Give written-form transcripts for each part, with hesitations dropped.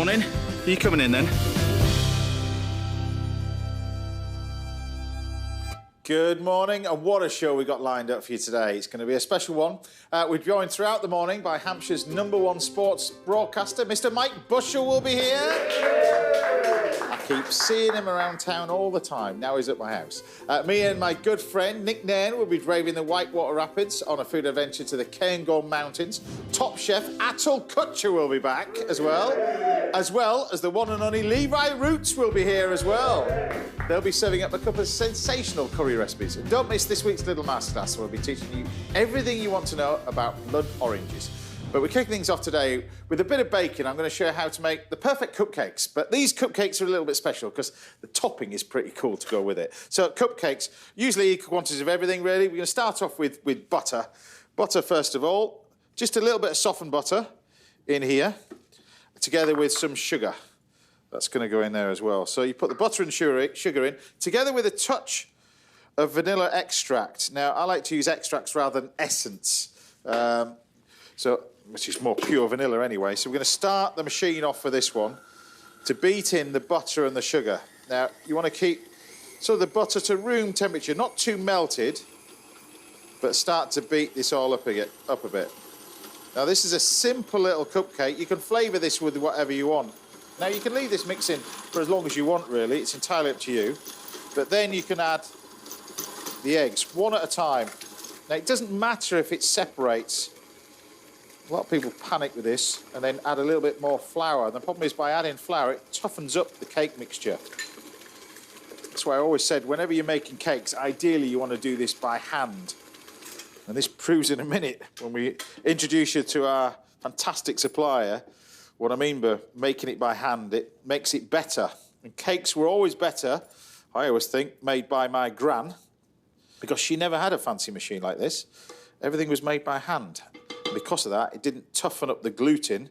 Morning. Are you coming in then? Good morning, and what a show we got lined up for you today. It's going to be a special one. We're joined throughout the morning by Hampshire's #1 sports broadcaster, Mr. Mike Bushell will be here. I keep seeing him around town all the time. Now he's at my house. Me and my good friend Nick Nairn will be braving the Whitewater Rapids on a food adventure to the Cairngorm Mountains. Top chef Atul Kochhar will be back as well as the one and only Levi Roots will be here as well. They'll be serving up a couple of sensational curry recipes. And don't miss this week's little masterclass. We'll be teaching you everything you want to know about blood oranges. But we're kicking things off today with a bit of baking. I'm going to show you how to make the perfect cupcakes. But these cupcakes are a little bit special because the topping is pretty cool to go with it. So cupcakes, usually equal quantities of everything, really. We're going to start off with butter. Butter, first of all. Just a little bit of softened butter in here, together with some sugar. That's going to go in there as well. So you put the butter and sugar in, together with a touch of vanilla extract. Now, I like to use extracts rather than essence, which is more pure vanilla anyway. So we're going to start the machine off for this one to beat in the butter and the sugar. Now, you want to keep sort of the butter to room temperature, not too melted, but start to beat this all up a bit. Now, this is a simple little cupcake. You can flavour this with whatever you want. Now, you can leave this mixing for as long as you want, really. It's entirely up to you. But then you can add the eggs, one at a time. Now, it doesn't matter if it separates. A lot of people panic with this and then add a little bit more flour. And the problem is, by adding flour, it toughens up the cake mixture. That's why I always said, whenever you're making cakes, ideally you want to do this by hand. And this proves in a minute when we introduce you to our fantastic supplier what I mean by making it by hand. It makes it better. And cakes were always better, I always think, made by my gran, because she never had a fancy machine like this. Everything was made by hand. And because of that, it didn't toughen up the gluten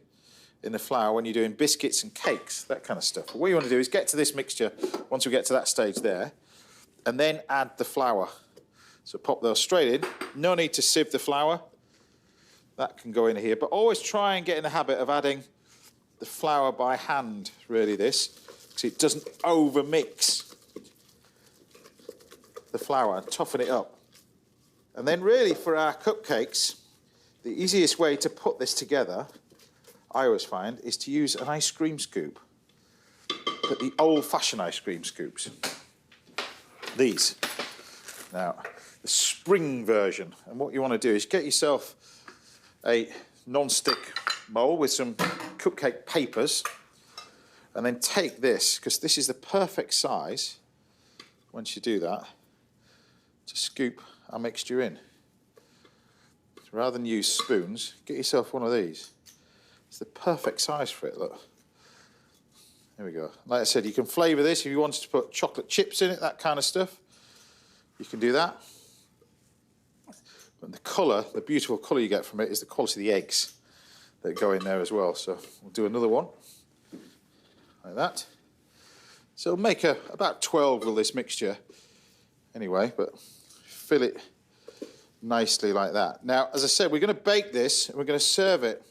in the flour when you're doing biscuits and cakes, that kind of stuff. But what you want to do is get to this mixture, once we get to that stage there, and then add the flour. So pop those straight in. No need to sieve the flour. That can go in here. But always try and get in the habit of adding the flour by hand, really, this, because it doesn't over-mix the flour and toughen it up. And then really, for our cupcakes, the easiest way to put this together, I always find, is to use an ice cream scoop. But the old-fashioned ice cream scoops. These. Now, the spring version. And what you want to do is get yourself a non-stick mould with some cupcake papers, and then take this, because this is the perfect size, once you do that, to scoop our mixture in. So rather than use spoons, get yourself one of these. It's the perfect size for it, look. There we go. Like I said, you can flavour this if you wanted to put chocolate chips in it, that kind of stuff. You can do that. But the colour, the beautiful colour you get from it, is the quality of the eggs that go in there as well. So we'll do another one, like that. So we'll make about 12 with this mixture anyway, but fill it nicely like that. Now, as I said, we're going to bake this, and we're going to serve it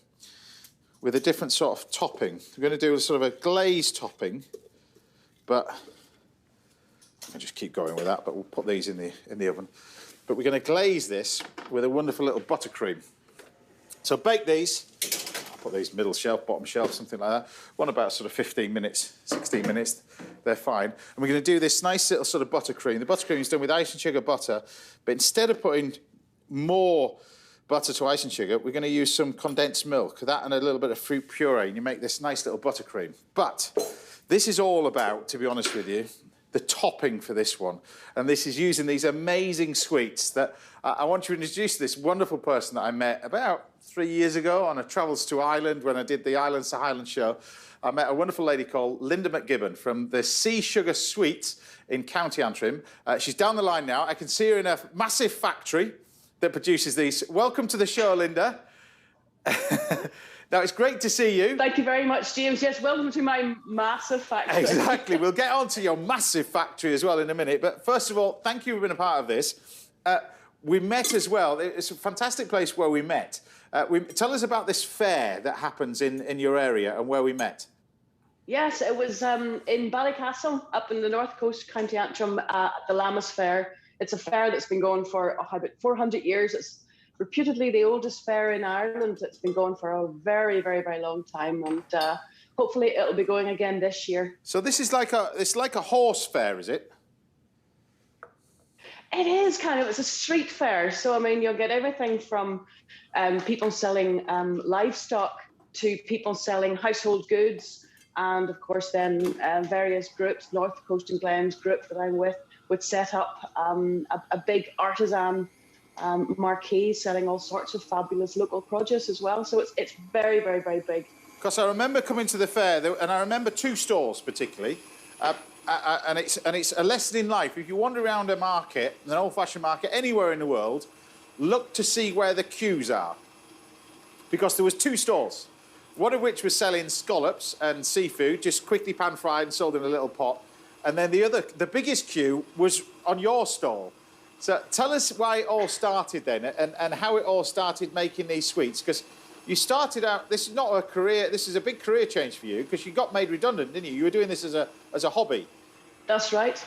with a different sort of topping. We're going to do a sort of a glazed topping, but I'll just keep going with that, but we'll put these in the oven. But we're going to glaze this with a wonderful little buttercream. So bake these. I'll put these middle shelf, bottom shelf, something like that. One about sort of 15 minutes, 16 minutes. They're fine. And we're going to do this nice little sort of buttercream. The buttercream is done with ice and sugar butter, but instead of putting more butter to ice and sugar, we're going to use some condensed milk, that and a little bit of fruit puree, and you make this nice little buttercream. But this is all about, to be honest with you, the topping for this one. And this is using these amazing sweets that I want to introduce this wonderful person that I met about 3 years ago on a Travels to Ireland when I did the Islands to Highlands show. I met a wonderful lady called Linda McGibbon from the Sea Sugar Sweets in County Antrim. She's down the line now. I can see her in a massive factory that produces these. Welcome to the show, Linda. Now, it's great to see you. Thank you very much, James. Yes, welcome to my massive factory. Exactly. We'll get on to your massive factory as well in a minute. But first of all, thank you for being a part of this. We met as well. It's a fantastic place where we met. Tell us about this fair that happens in your area and where we met. Yes, it was in Ballycastle, up in the north coast, County Antrim, at the Lammas Fair. It's a fair that's been going for about 400 years. It's reputedly the oldest fair in Ireland. It's been going for a very, very, very long time, and hopefully it'll be going again this year. So this is it's like a horse fair, is it? It is kind of, it's a street fair. So, I mean, you'll get everything from people selling livestock to people selling household goods. And of course, then various groups, North Coast and Glens group that I'm with, would set up a big artisan marquee selling all sorts of fabulous local produce as well. So it's very, very, very big. Because I remember coming to the fair, and I remember two stalls particularly, and it's a lesson in life. If you wander around a market, an old-fashioned market, anywhere in the world, look to see where the queues are. Because there was two stalls, one of which was selling scallops and seafood, just quickly pan-fried and sold in a little pot. And then the biggest queue was on your stall. So tell us why it all started then, and how it all started making these sweets. Because you started out, this is not a career, this is a big career change for you, because you got made redundant, didn't you? You were doing this as a hobby. That's right.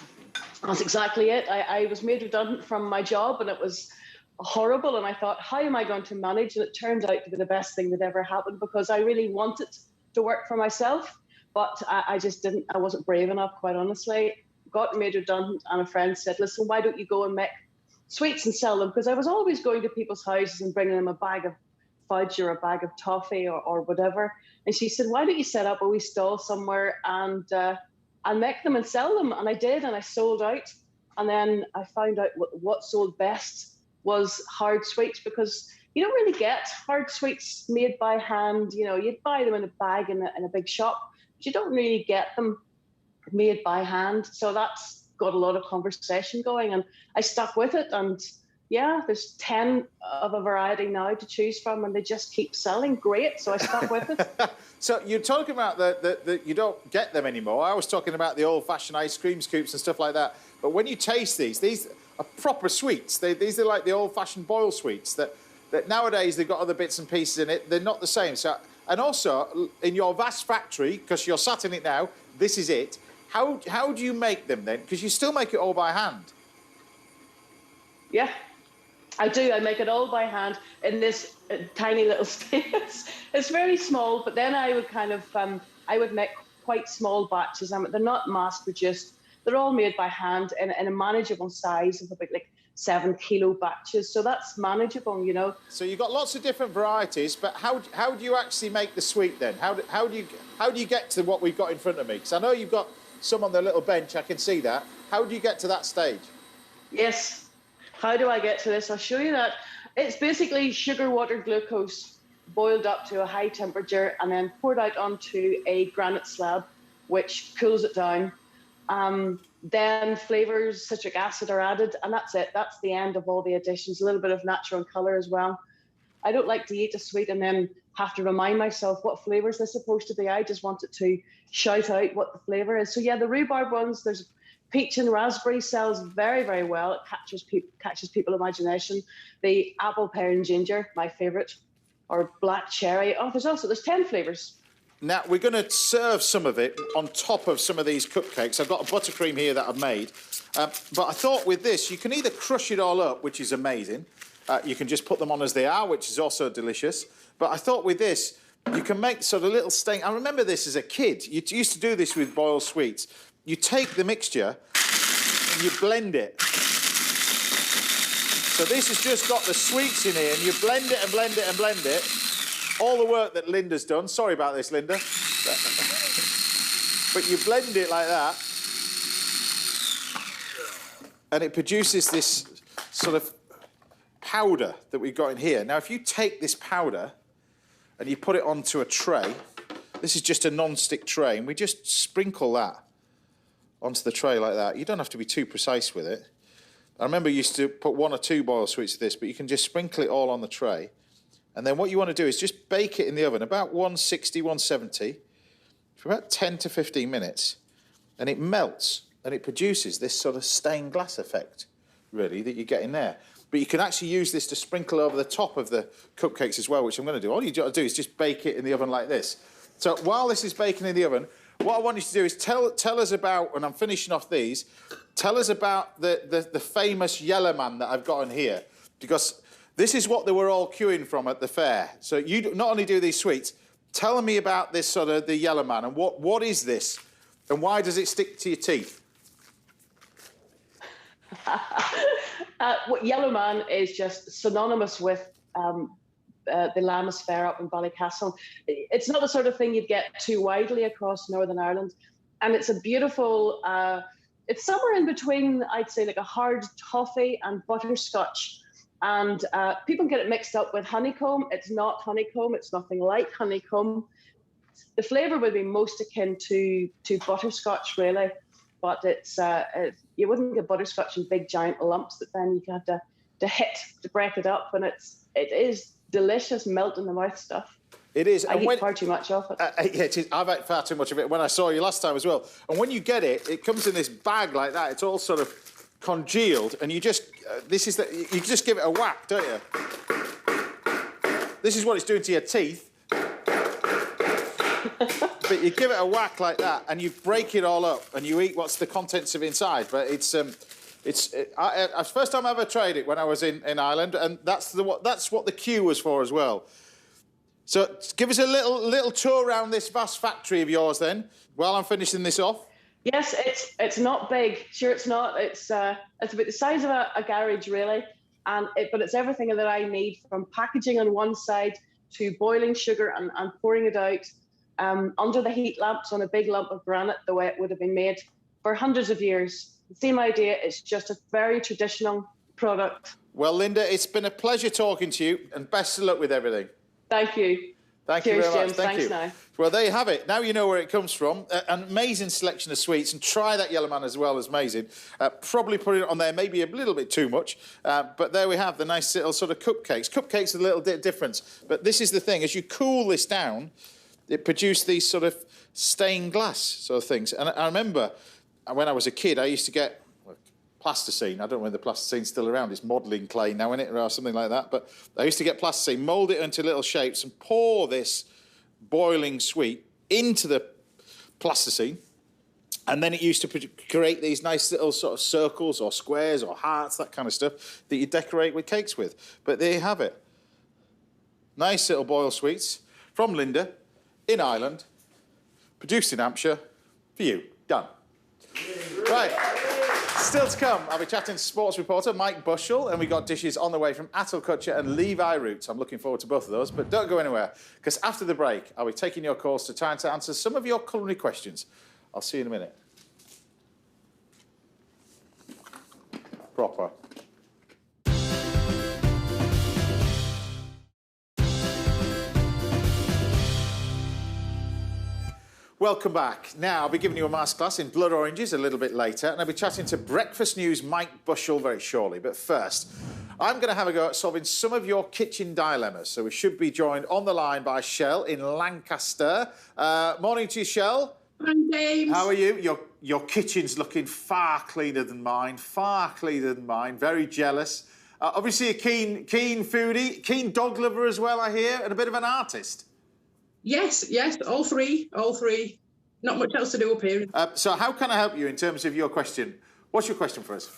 That's exactly it. I was made redundant from my job, and it was horrible. And I thought, how am I going to manage? And it turned out to be the best thing that ever happened, because I really wanted to work for myself, but I just didn't. I wasn't brave enough, quite honestly. Got made redundant, and a friend said, listen, why don't you go and make sweets and sell them? Because I was always going to people's houses and bringing them a bag of fudge or a bag of toffee or whatever. And she said, why don't you set up a wee stall somewhere and make them and sell them? And I did, and I sold out. And then I found out what sold best was hard sweets, because you don't really get hard sweets made by hand. You know, you'd buy them in a bag in a big shop, but you don't really get them made by hand. So that's got a lot of conversation going, and I stuck with it. And yeah, there's 10 of a variety now to choose from, and they just keep selling great. So I stuck with it. So you're talking about that you don't get them anymore. I was talking about the old-fashioned ice cream scoops and stuff like that. But when you taste these are proper sweets. These are like the old-fashioned boil sweets that nowadays they've got other bits and pieces in it. They're not the same. So, and also in your vast factory, because you're sat in it now, this is it. How do you make them then? Because you still make it all by hand. Yeah, I do. I make it all by hand in this tiny little space. It's very small, but then I would kind of I would make quite small batches. They're not mass produced. They're all made by hand in a manageable size of about like 7 kilo batches. So that's manageable, you know. So you've got lots of different varieties, but how do you actually make the sweet then? How do you get to what we've got in front of me? Because I know you've got some on the little bench. I can see that. How do you get to that stage? Yes. How do I get to this? I'll show you that. It's basically sugar, water, glucose boiled up to a high temperature and then poured out onto a granite slab, which cools it down. Then flavours, citric acid are added, and that's it. That's the end of all the additions. A little bit of natural colour as well. I don't like to eat a sweet and then have to remind myself what flavours they're supposed to be. I just want it to shout out what the flavour is. So yeah, the rhubarb ones, there's peach and raspberry sells very, very well. It catches people's imagination. The apple, pear and ginger, my favourite, or black cherry. Oh, there's 10 flavours. Now, we're going to serve some of it on top of some of these cupcakes. I've got a buttercream here that I've made. But I thought with this, you can either crush it all up, which is amazing. You can just put them on as they are, which is also delicious. But I thought with this, you can make sort of little stain. I remember this as a kid. You used to do this with boiled sweets. You take the mixture and you blend it. So this has just got the sweets in here, and you blend it and blend it and blend it. All the work that Linda's done. Sorry about this, Linda. But you blend it like that, and it produces this sort of powder that we've got in here. Now, if you take this powder and you put it onto a tray, this is just a non-stick tray, and we just sprinkle that onto the tray like that. You don't have to be too precise with it. I remember you used to put 1 or 2 boiled sweets of this, but you can just sprinkle it all on the tray. And then what you want to do is just bake it in the oven, about 160, 170, for about 10 to 15 minutes. And it melts, and it produces this sort of stained glass effect, really, that you get in there. But you can actually use this to sprinkle over the top of the cupcakes as well, which I'm going to do. All you got to do is just bake it in the oven like this. So while this is baking in the oven, what I want you to do is tell us about, and I'm finishing off these, tell us about the famous yellow man that I've got in here, because this is what they were all queuing from at the fair. So you not only do these sweets, tell me about this sort of the yellow man, and what is this, and why does it stick to your teeth? Yellow Man is just synonymous with the Lammas Fair up in Ballycastle. It's not the sort of thing you'd get too widely across Northern Ireland. And it's a beautiful, it's somewhere in between, I'd say, like a hard toffee and butterscotch. And people get it mixed up with honeycomb. It's not honeycomb. It's nothing like honeycomb. The flavour would be most akin to butterscotch, really. But you wouldn't get butterscotch in big giant lumps that then you have to hit to break it up. And it is delicious, melt in the mouth stuff. It is. I eat far too much of it. Yeah, it is. I've ate far too much of it when I saw you last time as well. And when you get it, it comes in this bag like that. It's all sort of congealed, and you just you just give it a whack, don't you? This is what it's doing to your teeth. But you give it a whack like that, and you break it all up, and you eat what's the contents of inside. But it's first time I ever tried it when I was in Ireland, and that's what the queue was for as well. So give us a little tour around this vast factory of yours then, while I'm finishing this off. Yes, it's not big. Sure, it's not. It's about the size of a garage, really, but it's everything that I need, from packaging on one side to boiling sugar and pouring it out under the heat lamps on a big lump of granite, the way it would have been made for hundreds of years. The same idea. It's just a very traditional product. Well, Linda, it's been a pleasure talking to you, and best of luck with everything. Thank you. Thank you very much. James. Thank Thanks you. now. Well, there you have it. Now you know where it comes from. An amazing selection of sweets, and try that yellow man as well. As amazing. Probably put it on there maybe a little bit too much, but there we have the nice little sort of cupcakes. Cupcakes are a little bit different, but this is the thing. As you cool this down, it produced these sort of stained glass sort of things. And I remember when I was a kid, I used to get plasticine. I don't know whether the plasticine's still around. It's modelling clay now, isn't it, or something like that. But I used to get plasticine, mould it into little shapes, and pour this boiling sweet into the plasticine. And then it used to create these nice little sort of circles or squares or hearts, that kind of stuff, that you decorate with cakes with. But there you have it. Nice little boiled sweets from Linda in Ireland, produced in Hampshire, for you. Done. Right. Still to come, I'll be chatting to sports reporter Mike Bushell, and we've got dishes on the way from Atul, Kochhar and Levi Roots. I'm looking forward to both of those, but don't go anywhere, because after the break, I'll be taking your calls to try to answer some of your culinary questions. I'll see you in a minute. Proper. Welcome back. Now, I'll be giving you a masterclass in blood oranges a little bit later, and I'll be chatting to Breakfast News' Mike Bushell very shortly. But first, I'm going to have a go at solving some of your kitchen dilemmas. So we should be joined on the line by Shell in Lancaster. Morning to you, Shell. Hi, James. How are you? Your kitchen's looking far cleaner than mine, very jealous. Obviously a keen foodie, keen dog lover as well, I hear, and a bit of an artist. Yes, all three. Not much else to do up here. So how can I help you in terms of your question? What's your question for us?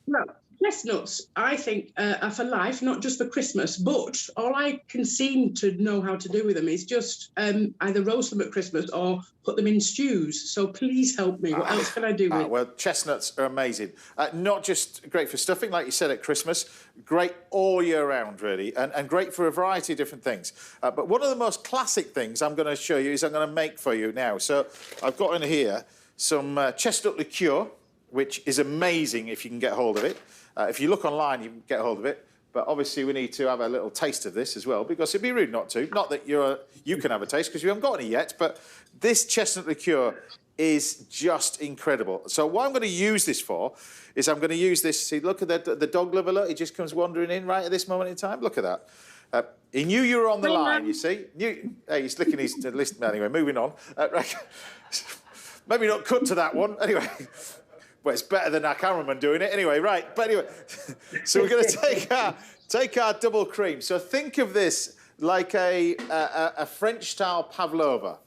Well, chestnuts, I think, are for life, not just for Christmas. But all I can seem to know how to do with them is just either roast them at Christmas or put them in stews. So please help me. What else can I do with? Well, chestnuts are amazing. Not just great for stuffing, like you said, at Christmas. Great all year round, really, and great for a variety of different things. But one of the most classic things I'm going to show you is I'm going to make for you now. So I've got in here some chestnut liqueur, which is amazing if you can get hold of it. If you look online, you can get hold of it. But obviously, we need to have a little taste of this as well, because it'd be rude not to. Not that you can have a taste, because you haven't got any yet. But this chestnut liqueur is just incredible. So what I'm going to use this for is I'm going to use this. See, look at the dog lover. Look, he just comes wandering in right at this moment in time. Look at that. He knew you were on the line, you see. Hey, he's licking his list. Anyway, moving on. Right. Maybe not cut to that one. Anyway. Well, it's better than our cameraman doing it anyway, right? But anyway, so we're going to take our double cream. So think of this like a French-style pavlova.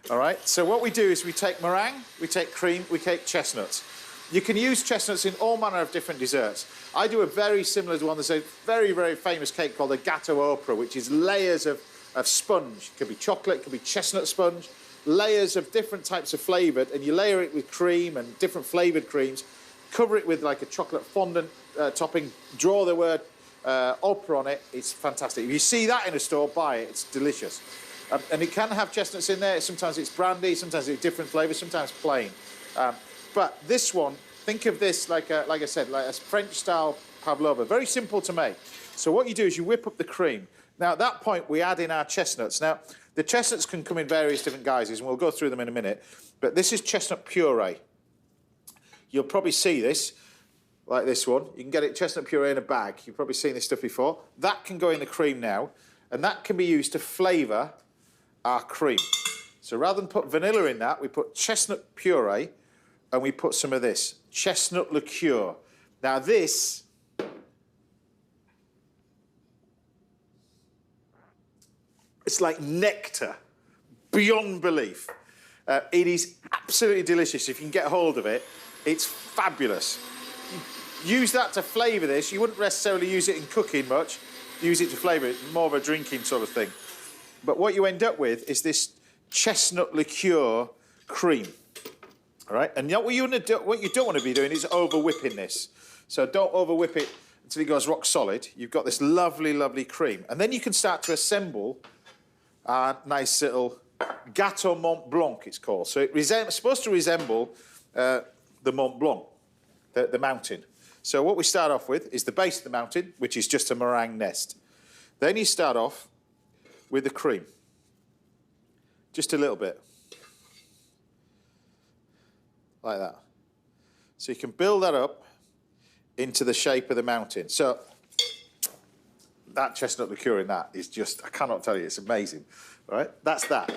All right, so what we do is we take meringue, we take cream, we take chestnuts. You can use chestnuts in all manner of different desserts. I do a very similar one. There's a very, very famous cake called a gâteau au pois, which is layers of sponge. It could be chocolate, it could be chestnut sponge, layers of different types of flavoured, and you layer it with cream and different flavoured creams, cover it with like a chocolate fondant topping, draw the word au pois on it. It's fantastic. If you see that in a store, buy it. It's delicious. And it can have chestnuts in there. Sometimes it's brandy, sometimes it's different flavours, sometimes plain. But this one, think of this like I said, like a French-style pavlova. Very simple to make. So what you do is you whip up the cream. Now, at that point, we add in our chestnuts. Now, the chestnuts can come in various different guises, and we'll go through them in a minute. But this is chestnut puree. You'll probably see this, like this one. You can get it chestnut puree in a bag. You've probably seen this stuff before. That can go in the cream now, and that can be used to flavour our cream. So rather than put vanilla in that, we put chestnut puree, and we put some of this, chestnut liqueur. Now this, it's like nectar, beyond belief. It is absolutely delicious. If you can get hold of it, it's fabulous. Use that to flavour this. You wouldn't necessarily use it in cooking much. Use it to flavour it, more of a drinking sort of thing. But what you end up with is this chestnut liqueur cream. All right, and what you don't want to be doing is over whipping this. So don't over whip it until it goes rock solid. You've got this lovely, lovely cream. And then you can start to assemble our nice little Gâteau Mont Blanc, it's called. So it's supposed to resemble the Mont Blanc, the mountain. So what we start off with is the base of the mountain, which is just a meringue nest. Then you start off with the cream. Just a little bit. Like that. So you can build that up into the shape of the mountain. So that chestnut liqueur in that is just, I cannot tell you, it's amazing. All right, that's that.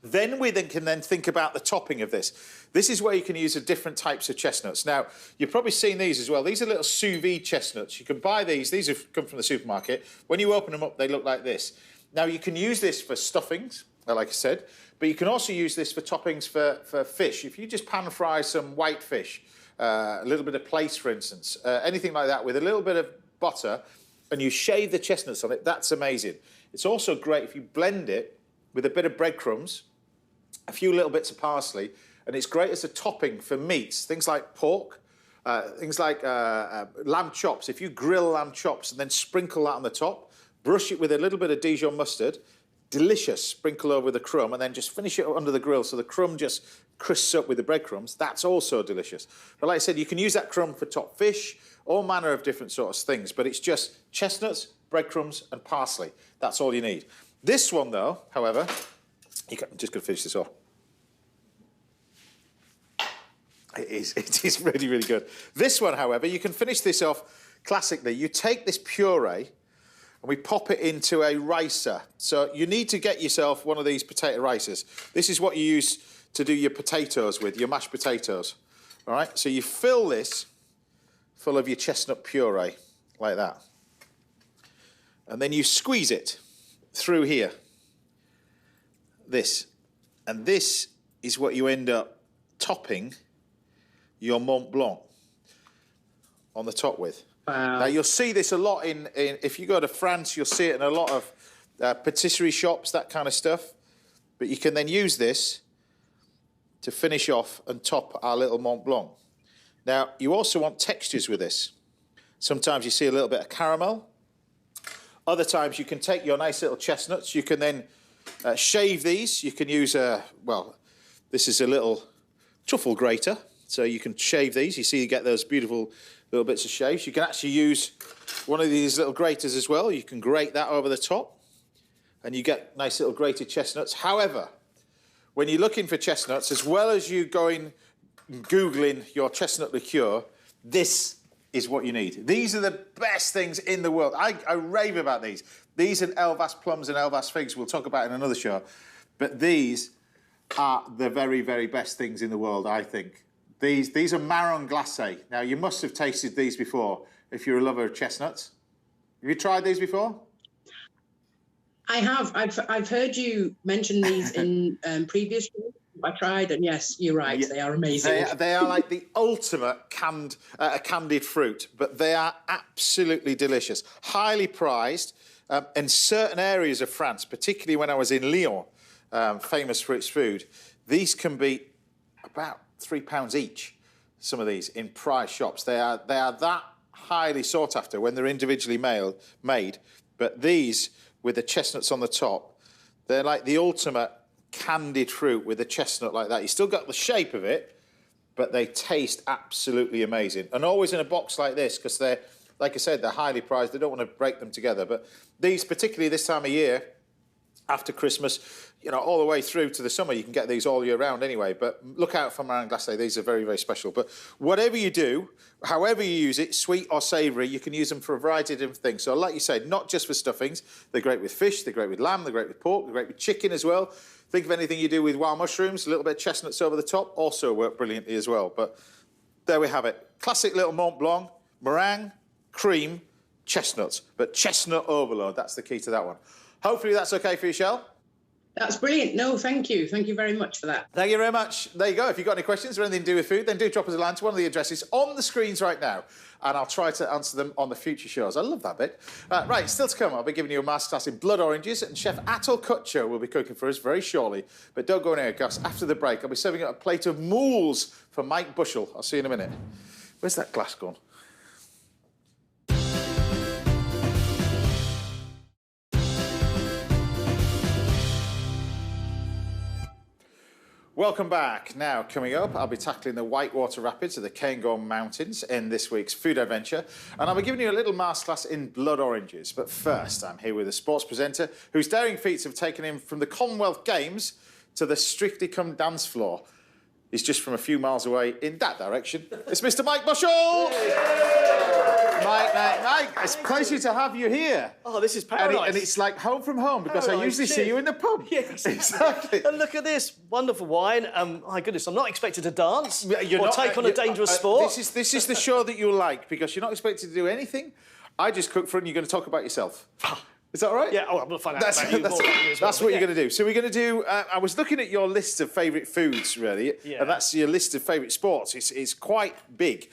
Then we can think about the topping of this. This is where you can use the different types of chestnuts. Now, you've probably seen these as well. These are little sous vide chestnuts. You can buy these. These have come from the supermarket. When you open them up, they look like this. Now, you can use this for stuffings, like I said, but you can also use this for toppings for fish. If you just pan fry some white fish, a little bit of plaice, for instance, anything like that with a little bit of butter, and you shave the chestnuts on it, that's amazing. It's also great if you blend it with a bit of breadcrumbs, a few little bits of parsley, and it's great as a topping for meats, things like pork, things like lamb chops. If you grill lamb chops and then sprinkle that on the top, brush it with a little bit of Dijon mustard, delicious, sprinkle over the crumb, and then just finish it under the grill so the crumb just crisps up with the breadcrumbs. That's also delicious. But like I said, you can use that crumb for top fish, all manner of different sorts of things, but it's just chestnuts, breadcrumbs, and parsley. That's all you need. This one, though, however, I'm just going to finish this off. It is really, really good. This one, however, you can finish this off classically. You take this puree and we pop it into a ricer. So you need to get yourself one of these potato ricers. This is what you use to do your potatoes with, your mashed potatoes. All right, so you fill this full of your chestnut puree, like that. And then you squeeze it through here. This. And this is what you end up topping your Mont Blanc on the top with. Wow. Now, you'll see this a lot in if you go to France, you'll see it in a lot of patisserie shops, that kind of stuff. But you can then use this to finish off and top our little Mont Blanc. Now, you also want textures with this. Sometimes you see a little bit of caramel. Other times you can take your nice little chestnuts. You can then shave these. You can use this is a little truffle grater. So you can shave these. You see you get those beautiful little bits of shaves. You can actually use one of these little graters as well. You can grate that over the top and you get nice little grated chestnuts. However, when you're looking for chestnuts, as well as you going Googling your chestnut liqueur, this is what you need. These are the best things in the world. I rave about these. These and Elvas plums and Elvas figs we'll talk about in another show. But these are the very, very best things in the world, I think. These are marron glacé. Now, you must have tasted these before if you're a lover of chestnuts. Have you tried these before? I have. I've heard you mention these in previous shows. I tried, and yes, you're right. Yeah, they are amazing. They are like the ultimate candied fruit, but they are absolutely delicious. Highly prized in certain areas of France, particularly when I was in Lyon, famous for its food. These can be about £3 each. Some of these in prize shops. They are that highly sought after when they're individually made. But these, with the chestnuts on the top, they're like the ultimate candied fruit with a chestnut like that. You still got the shape of it, but they taste absolutely amazing. And always in a box like this, because they're, like I said, they're highly prized. They don't want to break them together. But these, particularly this time of year, after Christmas, you know, all the way through to the summer, you can get these all year round anyway. But look out for Marron Glacé. These are very, very special. But whatever you do, however you use it, sweet or savoury, you can use them for a variety of different things. So like you said, not just for stuffings. They're great with fish, they're great with lamb, they're great with pork, they're great with chicken as well. Think of anything you do with wild mushrooms, a little bit of chestnuts over the top, also work brilliantly as well. But there we have it. Classic little Mont Blanc, meringue, cream, chestnuts. But chestnut overload, that's the key to that one. Hopefully that's okay for you, Shell. That's brilliant. No, thank you. Thank you very much for that. Thank you very much. There you go. If you've got any questions or anything to do with food, then do drop us a line to one of the addresses on the screens right now, and I'll try to answer them on the future shows. I love that bit. Right, still to come, I'll be giving you a masterclass in blood oranges, and Chef Atul Kochhar will be cooking for us very shortly. But don't go anywhere, because after the break, I'll be serving up a plate of moules for Mike Bushell. I'll see you in a minute. Where's that glass gone? Welcome back. Now, coming up, I'll be tackling the Whitewater Rapids of the Cairngorm Mountains in this week's food adventure, and I'll be giving you a little masterclass in blood oranges. But first, I'm here with a sports presenter whose daring feats have taken him from the Commonwealth Games to the Strictly Come dance floor. He's just from a few miles away in that direction. It's Mr. Mike Bushell! Mike, it's a pleasure to have you here. Oh, this is paradise. And it's like home from home, because I usually see you in the pub. Yeah, exactly. And look at this wonderful wine. My goodness, I'm not expected to dance or take on a dangerous sport. This is the show that you'll like, because you're not expected to do anything. I just cook for it and you're going to talk about yourself. Is that all right? Yeah, I'm going to find out about you more. That's what you're going to do. So we're going to do... I was looking at your list of favourite foods, really, and that's your list of favourite sports. It's quite big.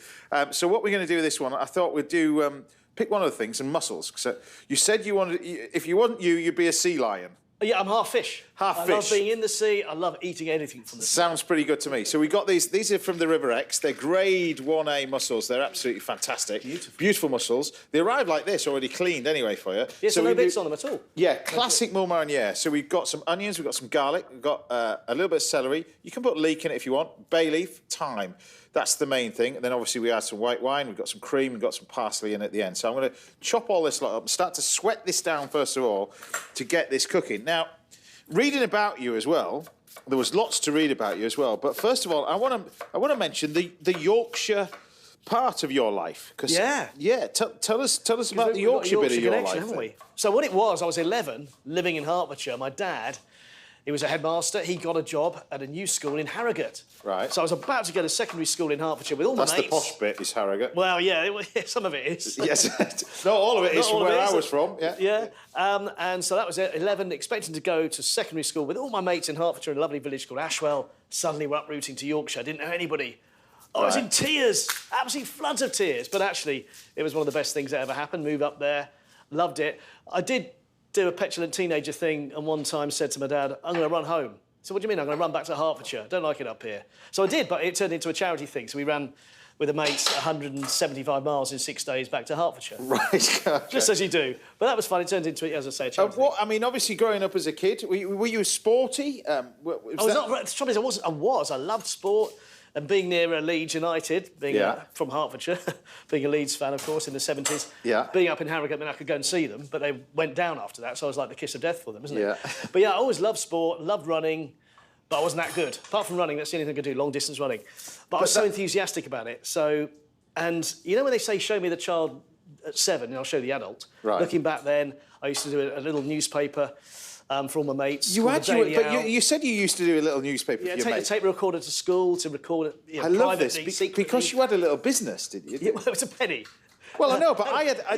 So what we're going to do with this one, I thought we'd do... pick one of the things, and mussels. So you said you wanted... If you wasn't you'd be a sea lion. Yeah, I'm half fish. Half fish. I love being in the sea. I love eating anything from the sea. Sounds pretty good to me. So we got these. These are from the River Exe. They're grade 1A mussels. They're absolutely fantastic. Beautiful mussels. They arrive like this, already cleaned anyway for you. Yeah, so no bits on them at all. Yeah, classic moule marinière. So we've got some onions, we've got some garlic, we've got a little bit of celery. You can put leek in it if you want. Bay leaf, thyme. That's the main thing. And then obviously we add some white wine, we've got some cream, we've got some parsley in at the end. So I'm going to chop all this lot up and start to sweat this down first of all to get this cooking. Now, reading about you as well, there was lots to read about you as well. But first of all, I want to mention the Yorkshire part of your life. Tell us about the Yorkshire bit of your life. Haven't we? So what it was, I was 11, living in Hertfordshire. My dad, he was a headmaster. He got a job at a new school in Harrogate. Right. So I was about to go to secondary school in Hertfordshire with all my mates. That's the posh bit, is Harrogate. Well, yeah, some of it is. Yes. No, all of it is from where I was from. Yeah. Yeah. And so that was it, 11, expecting to go to secondary school with all my mates in Hertfordshire in a lovely village called Ashwell. Suddenly we're uprooting to Yorkshire. I didn't know anybody. I was in tears, absolute floods of tears. But actually, it was one of the best things that ever happened. Moved up there, loved it. I did do a petulant teenager thing, and one time said to my dad, I'm going to run home. So what do you mean I'm going to run back to Hertfordshire? I don't like it up here. So I did, but it turned into a charity thing. So we ran with the mates 175 miles in 6 days back to Hertfordshire. Right. Okay. Just as you do. But that was fun. It turned into, as I say, a charity thing. I mean, obviously, growing up as a kid, were you sporty? The trouble is, I was. I loved sport. And being near Leeds United, being from Hertfordshire, being a Leeds fan, of course, in the 70s, being up in Harrogate meant I could go and see them, but they went down after that, so I was like the kiss of death for them, isn't it? But yeah, I always loved sport, loved running, but I wasn't that good. Apart from running, that's the only thing I could do, long-distance running. But I was so enthusiastic about it. So, and you know when they say, show me the child at 7, and I'll show the adult? Right. Looking back then, I used to do a little newspaper for all my mates. You said you used to do a little newspaper for your mates. Yeah, take a tape recorder to school to record it. I love this because you had a little business, didn't you? Yeah, well, it was a penny. Well, I know, but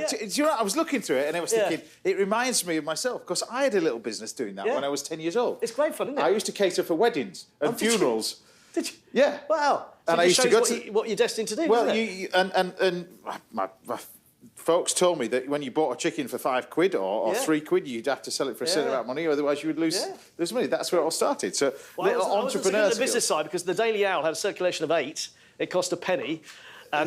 do you know what? I was looking through it and I was thinking, it reminds me of myself, because I had a little business doing that when I was 10 years old. It's great fun, isn't it? I used to cater for weddings and funerals. Did you? Yeah. Wow. So and it I used to go what you're destined to do, well, and my folks told me that when you bought a chicken for £5 or £3, you'd have to sell it for a certain amount of money, otherwise you would lose money. That's where it all started. So little entrepreneurs. I was the business side, because the Daily Owl had a circulation of 8. It cost a penny.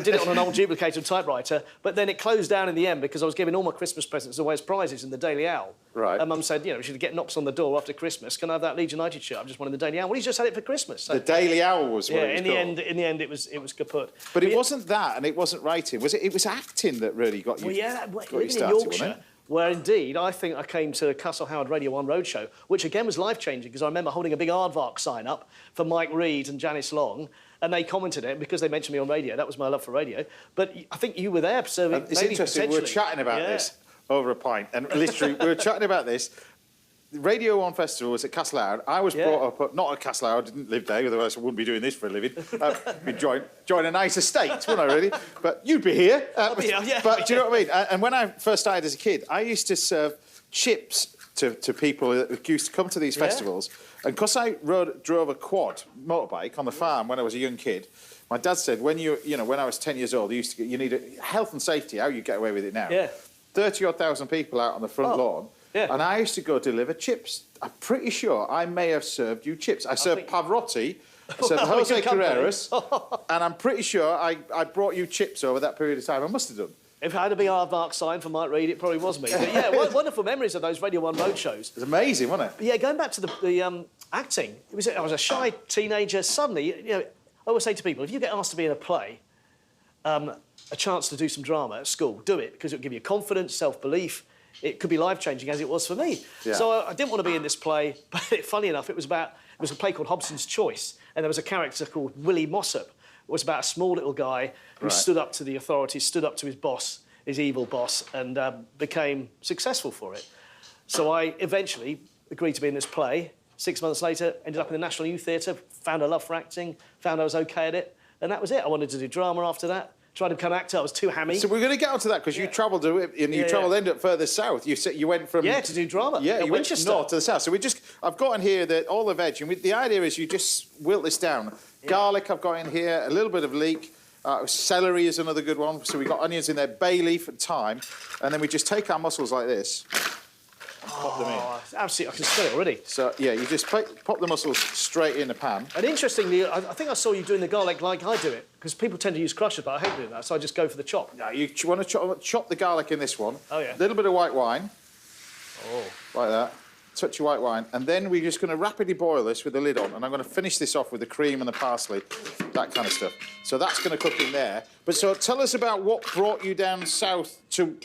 Did it on an old duplicated typewriter, but then it closed down in the end because I was giving all my Christmas presents away as prizes in the Daily Owl. Right. And Mum said, you know, we should get knocks on the door after Christmas. Can I have that Leeds United shirt? I've just wanted the Daily Owl. Well, he's just had it for Christmas. So, the Daily Owl was what it was in the end, it was kaput. But it wasn't that, and it wasn't writing. Was it? It was acting that really got you. Well, yeah, living in started, Yorkshire, where indeed I think I came to Castle Howard Radio 1 Roadshow, which again was life-changing, because I remember holding a big aardvark sign up for Mike Reed and Janice Long, and they commented it because they mentioned me on radio. That was my love for radio. But I think you were there serving. It's interesting. We were chatting about this over a pint, and literally we were chatting about this. The Radio 1 Festival was at Castle Howard. I was brought up, not at Castle Howard, I didn't live there, otherwise I wouldn't be doing this for a living. We'd join a nice estate, wouldn't I, really? But you'd be here. But do you know what I mean? And when I first started as a kid, I used to serve chips to people that used to come to these festivals. And because I drove a quad motorbike on the farm when I was a young kid, my dad said, when I was 10 years old, you need health and safety, how you get away with it now. Yeah. 30-odd thousand people out on the front lawn. Yeah. And I used to go deliver chips. I'm pretty sure I may have served you chips. I served Pavarotti, I served Jose Carreras, and I'm pretty sure I brought you chips over that period of time. I must have done. If I had a big aardvark sign for Mike Reed, it probably was me. But yeah, wonderful memories of those Radio 1 roadshows. It's amazing, wasn't it? But yeah, going back to the acting, I was a shy teenager. Suddenly, I always say to people, if you get asked to be in a play, a chance to do some drama at school, do it, because it'll give you confidence, self-belief. It could be life-changing, as it was for me. Yeah. So I didn't want to be in this play, but funny enough, it was a play called Hobson's Choice, and there was a character called Willie Mossop. It was about a small little guy who stood up to the authorities, stood up to his boss, his evil boss, and became successful for it. So I eventually agreed to be in this play. 6 months later, ended up in the National Youth Theatre, found a love for acting, found I was OK at it, and that was it. I wanted to do drama after that. Tried to become an actor, I was too hammy. So we're going to get onto that, because you travelled ended up further south. You went from... Yeah, to do drama. Yeah, you went Winchester. north to the south. So I've got in here all the veg, and the idea is you just wilt this down. Yeah. Garlic I've got in here, a little bit of leek, celery is another good one. So we've got onions in there, bay leaf and thyme, and then we just take our mussels like this. Pop them in. Absolutely, I can smell it already. So, yeah, you just pop the mussels straight in the pan. And interestingly, I think I saw you doing the garlic like I do it, because people tend to use crushers, but I hate doing that, so I just go for the chop. No, you want to chop the garlic in this one. Oh, yeah. A little bit of white wine. Oh. Like that. Touch of white wine. And then we're just going to rapidly boil this with the lid on, and I'm going to finish this off with the cream and the parsley, that kind of stuff. So that's going to cook in there. But so tell us about what brought you down south to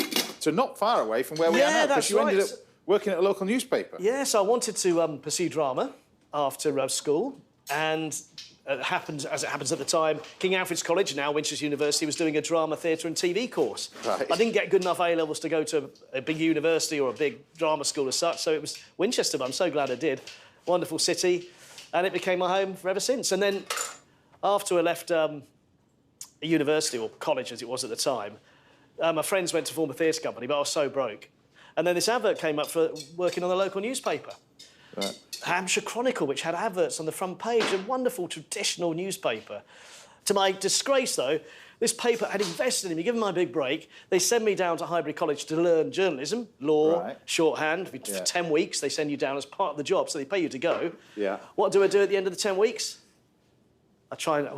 not far away from where we are now, because you ended up working at a local newspaper. Yes, I wanted to pursue drama after school, and as it happens at the time, King Alfred's College, now Winchester University, was doing a drama, theatre and TV course. Right. I didn't get good enough A-levels to go to a big university or a big drama school as such, so it was Winchester, but I'm so glad I did. Wonderful city, and it became my home ever since. And then, after I left a university, or college as it was at the time, my friends went to form a theatre company, but I was so broke. And then this advert came up for working on the local newspaper. Right. Hampshire Chronicle, which had adverts on the front page, a wonderful traditional newspaper. To my disgrace, though, this paper had invested in me, given my big break. They send me down to Highbury College to learn journalism, law, shorthand. For 10 weeks, they send you down as part of the job, so they pay you to go. Yeah. What do I do at the end of the 10 weeks? I try and,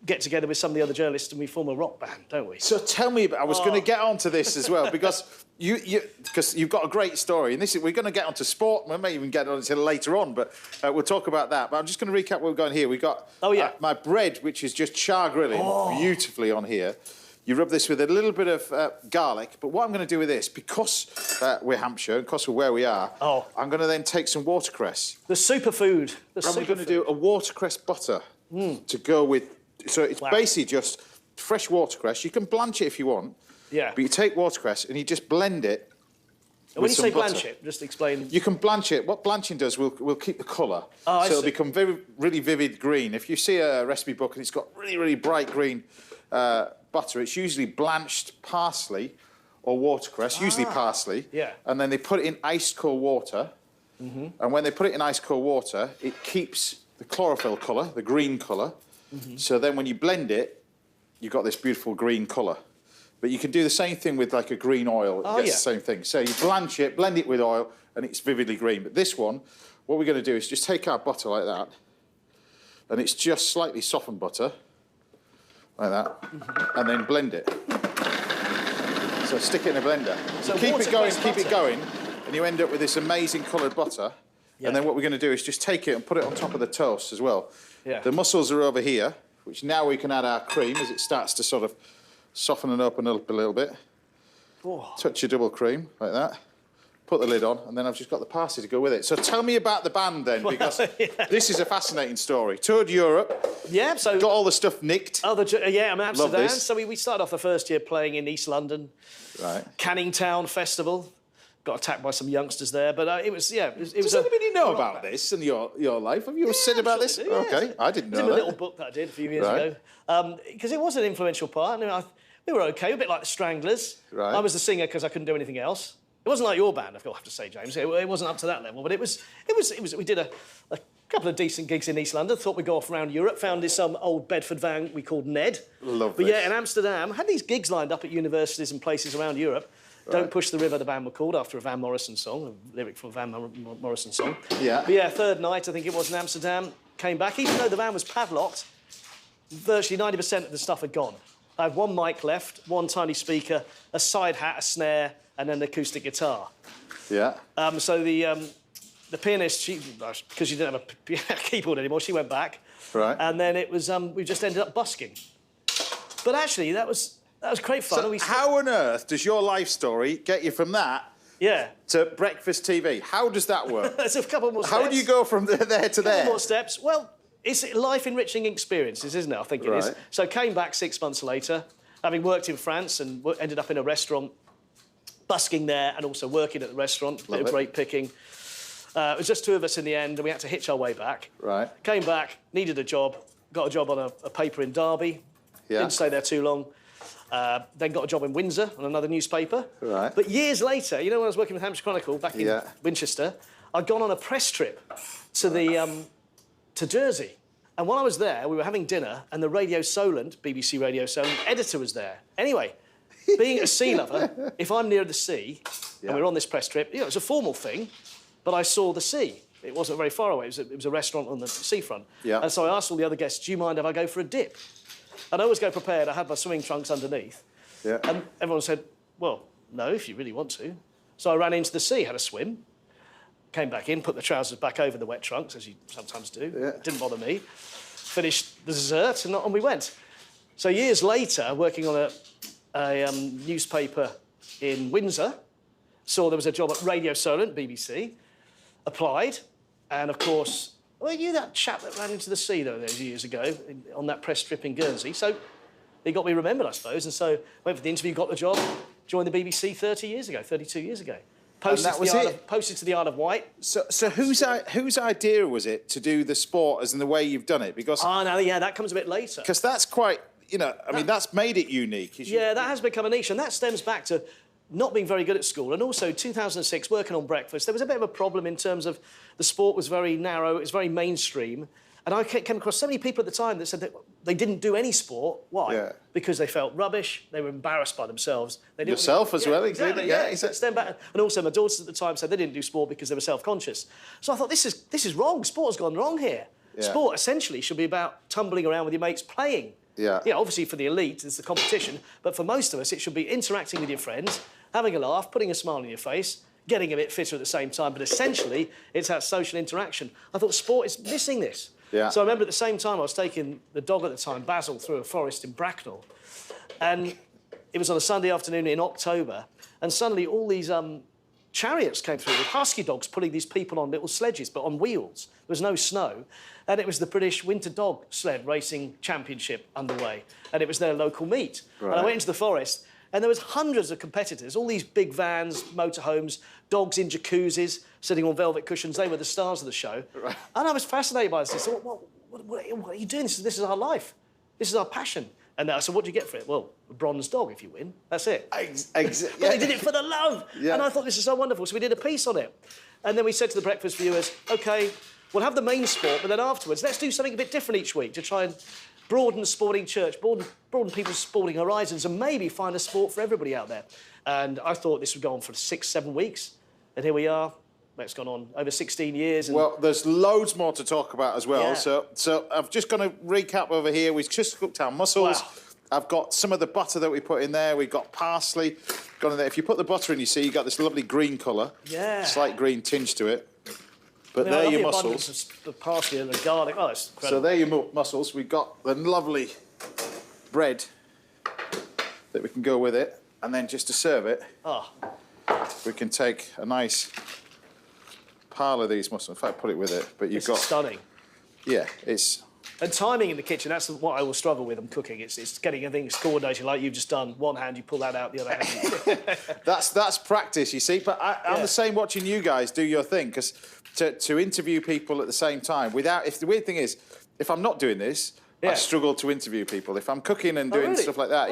get together with some of the other journalists and we form a rock band, don't we? So tell me about... I was going to get onto this as well, because you've got a great story, and we're going to get onto sport. We may even get on until later on, but we'll talk about that. But I'm just going to recap what we've got here. We've got my bread, which is just char grilling beautifully on here. You rub this with a little bit of garlic, but what I'm going to do with this, because we're Hampshire, and because we're where we are, I'm going to then take some watercress. The superfood. We're going to do a watercress butter to go with... So it's basically just fresh watercress. You can blanch it if you want. Yeah. But you take watercress and you just blend it. And when you say blanch it, just explain. You can blanch it. What blanching does, we'll keep the colour. Oh, so it'll become really vivid green. If you see a recipe book and it's got really, really bright green butter, it's usually blanched parsley or watercress, usually parsley. Yeah. And then they put it in ice cold water. Mm-hmm. And when they put it in ice cold water, it keeps the chlorophyll colour, the green colour. Mm-hmm. So then when you blend it, you've got this beautiful green colour. But you can do the same thing with like a green oil. It gets the same thing. So you blanch it, blend it with oil, and it's vividly green. But this one, what we're going to do is just take our butter like that, and it's just slightly softened butter, like that, and then blend it. So stick it in a blender. So keep it going, and you end up with this amazing coloured butter. Yeah. And then what we're going to do is just take it and put it on top of the toast as well. Yeah. The mussels are over here, which now we can add our cream as it starts to sort of soften it up a little bit. Oh. Touch your double cream, like that. Put the lid on, and then I've just got the parsley to go with it. So tell me about the band then, because this is a fascinating story. Toured Europe. Yeah, so... Got all the stuff nicked. Oh, yeah, I'm Amsterdam. Love this. So we started off the first year playing in East London. Right. Canning Town Festival. Got attacked by some youngsters there, but it was, yeah... Does anybody know about this in your life? Have you ever said about this? Yeah, okay, I didn't know that. It was in a little book that I did a few years ago. Because it was an influential part. I mean, we were OK, a bit like the Stranglers. Right. I was the singer because I couldn't do anything else. It wasn't like your band, I have to say, James. It wasn't up to that level, but it was. We did a couple of decent gigs in East London. Thought we'd go off around Europe. Found this old Bedford van we called Ned. Love But yeah, in Amsterdam, had these gigs lined up at universities and places around Europe. Right. Don't Push the River, the band were called, after a Van Morrison song, a lyric from a Van Morrison song. Yeah. But yeah, third night, I think it was in Amsterdam, came back. Even though the van was padlocked, virtually 90% of the stuff had gone. I had one mic left, one tiny speaker, a side hat, a snare, and an acoustic guitar. Yeah. So the pianist, because she didn't have a keyboard anymore, she went back. Right. And then it was we just ended up busking. But actually, that was great fun. So how on earth does your life story get you from that to breakfast TV? How does that work? There's a couple more steps. How do you go from there to there? A couple more steps. Well, it's life-enriching experiences, isn't it? I think it is. So came back 6 months later, having worked in France and ended up in a restaurant, busking there and also working at the restaurant. Bit of great picking. It was just two of us in the end, and we had to hitch our way back. Right. Came back, needed a job, got a job on a paper in Derby. Yeah. Didn't stay there too long. Then got a job in Windsor on another newspaper. Right. But years later, you know, when I was working with Hampshire Chronicle back in Winchester, I'd gone on a press trip to to Jersey. And while I was there, we were having dinner, and the Radio Solent, BBC Radio Solent, editor was there. Anyway, being a sea lover, if I'm near the sea, and we're on this press trip, you know, it's a formal thing, but I saw the sea. It wasn't very far away. It was a restaurant on the seafront. Yeah. And so I asked all the other guests, do you mind if I go for a dip? And I always go prepared. I had my swimming trunks underneath. Yeah. And everyone said, well, no, if you really want to. So I ran into the sea, had a swim, came back in, put the trousers back over the wet trunks, as you sometimes do. Yeah. Didn't bother me. Finished the dessert, and on we went. So years later, working on a newspaper in Windsor, saw there was a job at Radio Solent, BBC, applied, and of course, well, you that chap that ran into the sea those years ago on that press trip in Guernsey. So he got me remembered, I suppose, and so went for the interview, got the job, joined the BBC 32 years ago. Posted to the Isle of Wight. So whose idea was it to do the sport as in the way you've done it? Because that comes a bit later. Because that's quite, you know, I mean, that's made it unique. That has become a niche, and that stems back to not being very good at school, and also 2006, working on breakfast, there was a bit of a problem in terms of the sport was very narrow, it was very mainstream, and I came across so many people at the time that said that they didn't do any sport. Why? Yeah. Because they felt rubbish, they were embarrassed by themselves. They didn't Yourself as well, exactly. Yeah, exactly. And also my daughters at the time said they didn't do sport because they were self-conscious. So I thought, this is wrong, sport has gone wrong here. Yeah. Sport essentially should be about tumbling around with your mates playing. Yeah. Yeah, obviously for the elite, it's the competition, but for most of us, it should be interacting with your friends, having a laugh, putting a smile on your face, getting a bit fitter at the same time, but essentially, it's that social interaction. I thought sport is missing this. Yeah. So I remember at the same time, I was taking the dog at the time, Basil, through a forest in Bracknell, and it was on a Sunday afternoon in October, and suddenly all these chariots came through with husky dogs pulling these people on little sledges, but on wheels. There was no snow. And it was the British Winter Dog Sled Racing Championship underway. And it was their local meet. Right. And I went into the forest, and there was hundreds of competitors, all these big vans, motorhomes, dogs in jacuzzis, sitting on velvet cushions. They were the stars of the show. Right. And I was fascinated by this. I thought, what are you doing? This is our life. This is our passion. And I said, what do you get for it? Well, a bronze dog if you win. That's it. But they did it for the love. Yeah. And I thought, this is so wonderful. So we did a piece on it. And then we said to the breakfast viewers, OK, we'll have the main sport, but then afterwards, let's do something a bit different each week to try and broaden the sporting church, broaden people's sporting horizons, and maybe find a sport for everybody out there. And I thought this would go on for 6, 7 weeks. And here we are. It's gone on over 16 years. And... Well, there's loads more to talk about as well. Yeah. So I've just got to recap over here. We've just cooked our mussels. Wow. I've got some of the butter that we put in there. We've got parsley gone in there. If you put the butter in, you see, you've got this lovely green colour. Yeah. Slight green tinge to it. But there are your mussels. The parsley and the garlic. Oh, that's incredible. So there are your mussels. We've got the lovely bread that we can go with it. And then just to serve it, we can take a nice pile of these mussels. In fact, put it with it. But you've got stunning. Yeah, it's. And timing in the kitchen, that's what I will struggle with. I'm cooking. It's getting things coordinated like you've just done. One hand, you pull that out, the other hand. That's practice, you see. But I'm the same watching you guys do your thing, because to interview people at the same time, if the weird thing is, if I'm not doing this, I struggle to interview people. If I'm cooking and doing stuff like that,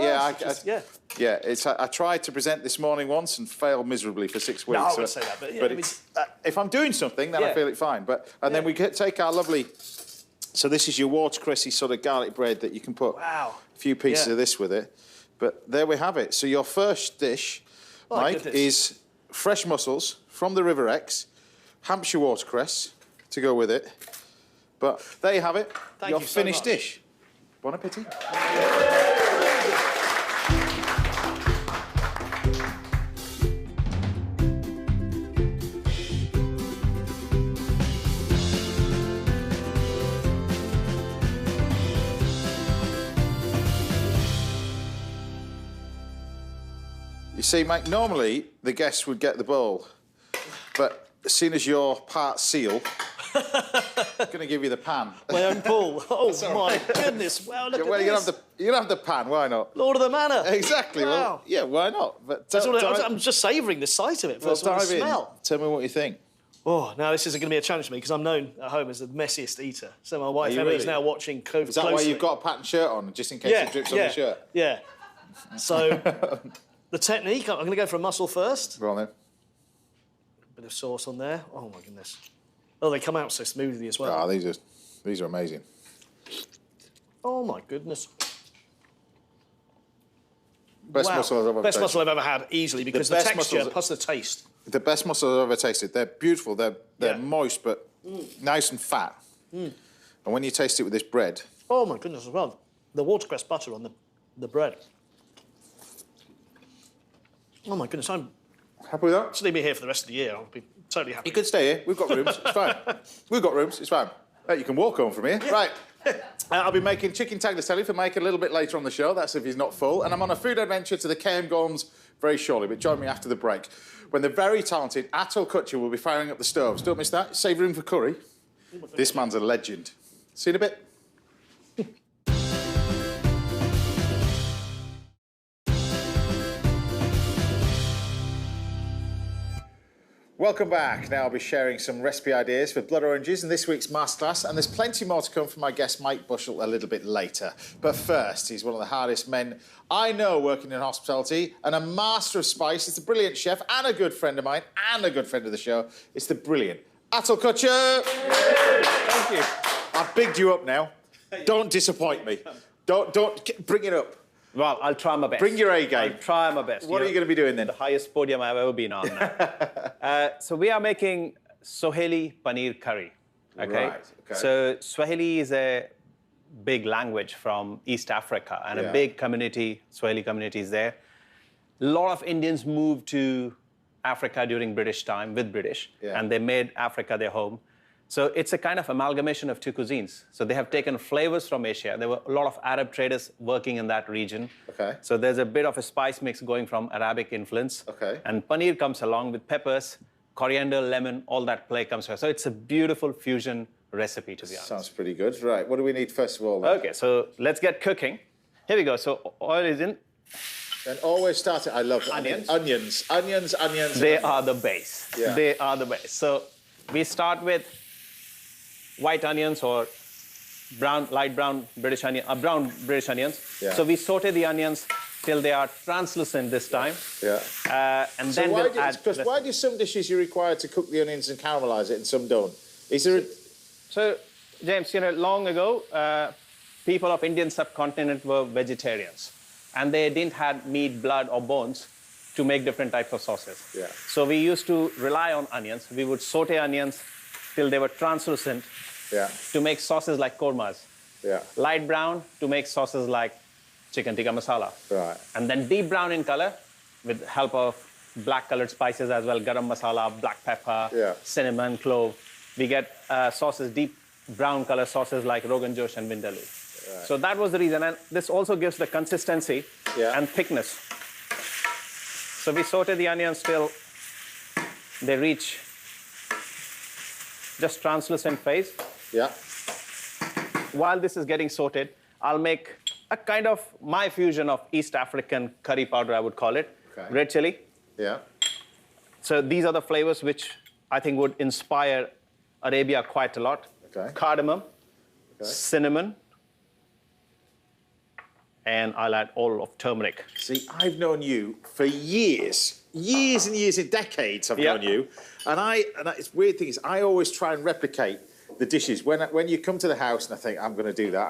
I tried to present this morning once and failed miserably for 6 weeks. No, I wouldn't say that, but if I'm doing something, then I feel it fine. And then we take our lovely. So this is your watercressy sort of garlic bread that you can put a few pieces of this with it. But there we have it. So your first dish, Mike, is fresh mussels from the River Exe, Hampshire watercress to go with it. But there you have it. Your finished dish. Bon appetit. You see, Mike, normally the guests would get the bowl, but as soon as you're part seal, I'm going to give you the pan. My own pool. Oh, my goodness. Wow, look at this. You're going to have the pan, why not? Lord of the Manor. Exactly. Wow. Well, why not? But I'm just savouring the sight of it. First of all, the smell. Tell me what you think. Oh, now this isn't going to be a challenge for me because I'm known at home as the messiest eater. So my wife Emily is now watching closely. Is that why you've got a patterned shirt on, just in case it drips on the shirt? Yeah. So the technique, I'm going to go for a mussel first. Go on then. Bit of sauce on there. Oh my goodness. Oh, they come out so smoothly as well. Ah, these are amazing. Oh my goodness. Best mussel I've ever had, easily, because the texture plus the taste. The best mussels I've ever tasted. They're beautiful. They're moist, but nice and fat. And when you taste it with this bread. Oh my goodness as well. The watercress butter on the bread. Oh my goodness, I'm happy with that? Just leave me here for the rest of the year. I'll be totally happy. You could stay here. We've got rooms. It's fine. We've got rooms. It's fine. Hey, you can walk home from here. Yeah. Right. I'll be making chicken tagliatelle for Mike a little bit later on the show. That's if he's not full. And I'm on a food adventure to the Cairngorms very shortly, but join me after the break, when the very talented Atul Kochhar will be firing up the stoves. Don't miss that. Save room for curry. This man's a legend. See you in a bit. Welcome back. Now I'll be sharing some recipe ideas for blood oranges in this week's masterclass, and there's plenty more to come from my guest Mike Bushell a little bit later. But first, he's one of the hardest men I know working in hospitality, and a master of spice. It's a brilliant chef and a good friend of mine and a good friend of the show. It's the brilliant Atul Kochhar. Thank you. I've bigged you up now. Don't disappoint me. Don't bring it up. Well, I'll try my best. Bring your A game. I'll try my best. What are you going to be doing then? The highest podium I've ever been on. So we are making Swahili paneer curry. Okay? Right. Okay. So Swahili is a big language from East Africa, and a big community, Swahili community is there. A lot of Indians moved to Africa during British time with British, and they made Africa their home. So it's a kind of amalgamation of two cuisines. So they have taken flavors from Asia. There were a lot of Arab traders working in that region. Okay. So there's a bit of a spice mix going from Arabic influence. Okay. And paneer comes along with peppers, coriander, lemon, all that play comes from. So it's a beautiful fusion recipe, to be honest. Sounds pretty good. Right, what do we need first of all then? Okay, so let's get cooking. Here we go. So oil is in. And always start it. I love onions. Onions. They are the base. Yeah. They are the base. So we start with white onions or light brown British onion, brown British onions. Yeah. So we saute the onions till they are translucent this time. Yeah. And So then we'll add... why do some dishes you require to cook the onions and caramelise it and some don't? Is there So, James, long ago, people of Indian subcontinent were vegetarians. And they didn't have meat, blood, or bones to make different types of sauces. Yeah. So we used to rely on onions. We would saute onions till they were translucent to make sauces like kormas. Yeah. Light brown to make sauces like chicken tikka masala. Right. And then deep brown in color with help of black colored spices as well, garam masala, black pepper, cinnamon, clove. We get sauces, deep brown color sauces like Rogan Josh and Vindaloo. Right. So that was the reason. And this also gives the consistency and thickness. So we saute the onions till they reach just translucent phase. Yeah. While this is getting sauteed, I'll make a kind of my fusion of East African curry powder, I would call it. Okay. Red chili. Yeah. So these are the flavors which I think would inspire Arabia quite a lot. Okay. Cardamom, cinnamon, and I'll add all of turmeric. See, I've known you for years and years, in decades I've known you. And it's weird thing is, I always try and replicate the dishes. When you come to the house and I think, I'm going to do that,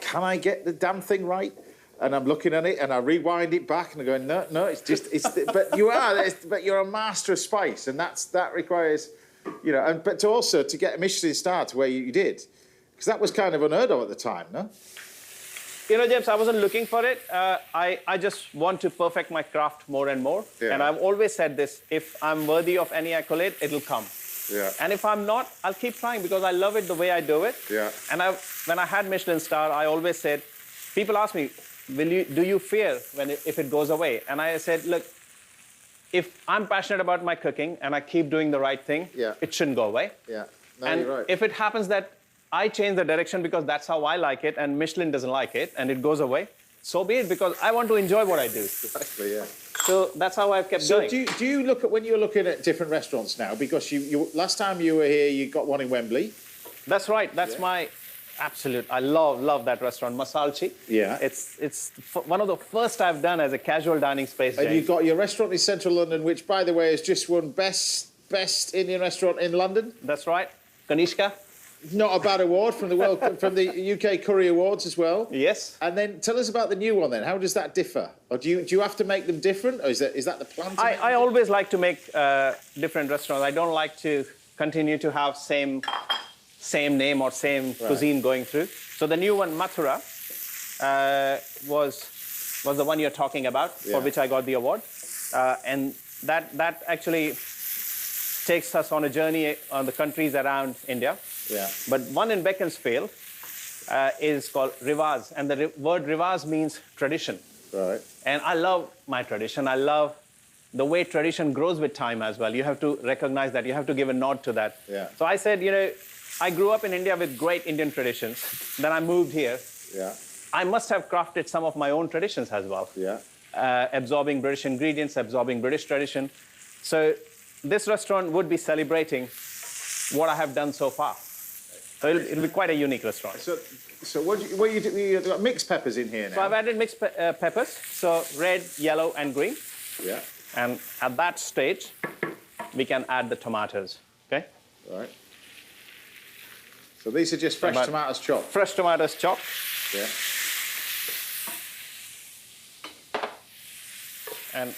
can I get the damn thing right? And I'm looking at it and I rewind it back and I go, no, but you're a master of spice, and that requires, but to get a Michelin star to where you did, because that was kind of unheard of at the time, no? James, I wasn't looking for it. I just want to perfect my craft more and more. Yeah. And I've always said this, if I'm worthy of any accolade, it'll come. Yeah. And if I'm not, I'll keep trying because I love it the way I do it. Yeah. And when I had Michelin star, I always said, people ask me, do you fear if it goes away? And I said, look, if I'm passionate about my cooking and I keep doing the right thing, it shouldn't go away. Yeah. No, and you're right. if it happens that I change the direction because that's how I like it and Michelin doesn't like it and it goes away, so be it, because I want to enjoy what I do. Exactly, yeah. So that's how I've kept going. So do you look at, when you're looking at different restaurants now, because you last time you were here, you got one in Wembley. That's right. That's my absolute, I love that restaurant, Masalchi. Yeah. It's one of the first I've done as a casual dining space. And you've got your restaurant in central London, which, by the way, has just won best Indian restaurant in London. That's right. Kanishka. Not a bad award from the UK Curry Awards as well. Yes. And then tell us about the new one then. How does that differ? Or do you have to make them different? Or is that the plan? I always like to make different restaurants. I don't like to continue to have same name or same cuisine going through. So the new one, Mathura, was the one you're talking about, for which I got the award. And that actually takes us on a journey on the countries around India. Yeah. But one in Beaconsfield is called Rivaz, and the word Rivaz means tradition. Right. And I love my tradition. I love the way tradition grows with time as well. You have to recognize that. You have to give a nod to that. Yeah. So I said, I grew up in India with great Indian traditions. Then I moved here. Yeah. I must have crafted some of my own traditions as well. Yeah. Absorbing British ingredients, absorbing British tradition. So this restaurant would be celebrating what I have done so far. So it'll be quite a unique restaurant. So what you do? You've got mixed peppers in here now. So I've added mixed peppers, so red, yellow, and green. Yeah. And at that stage, we can add the tomatoes. Okay. Right. So these are just fresh tomatoes chopped. Fresh tomatoes chopped. Yeah. And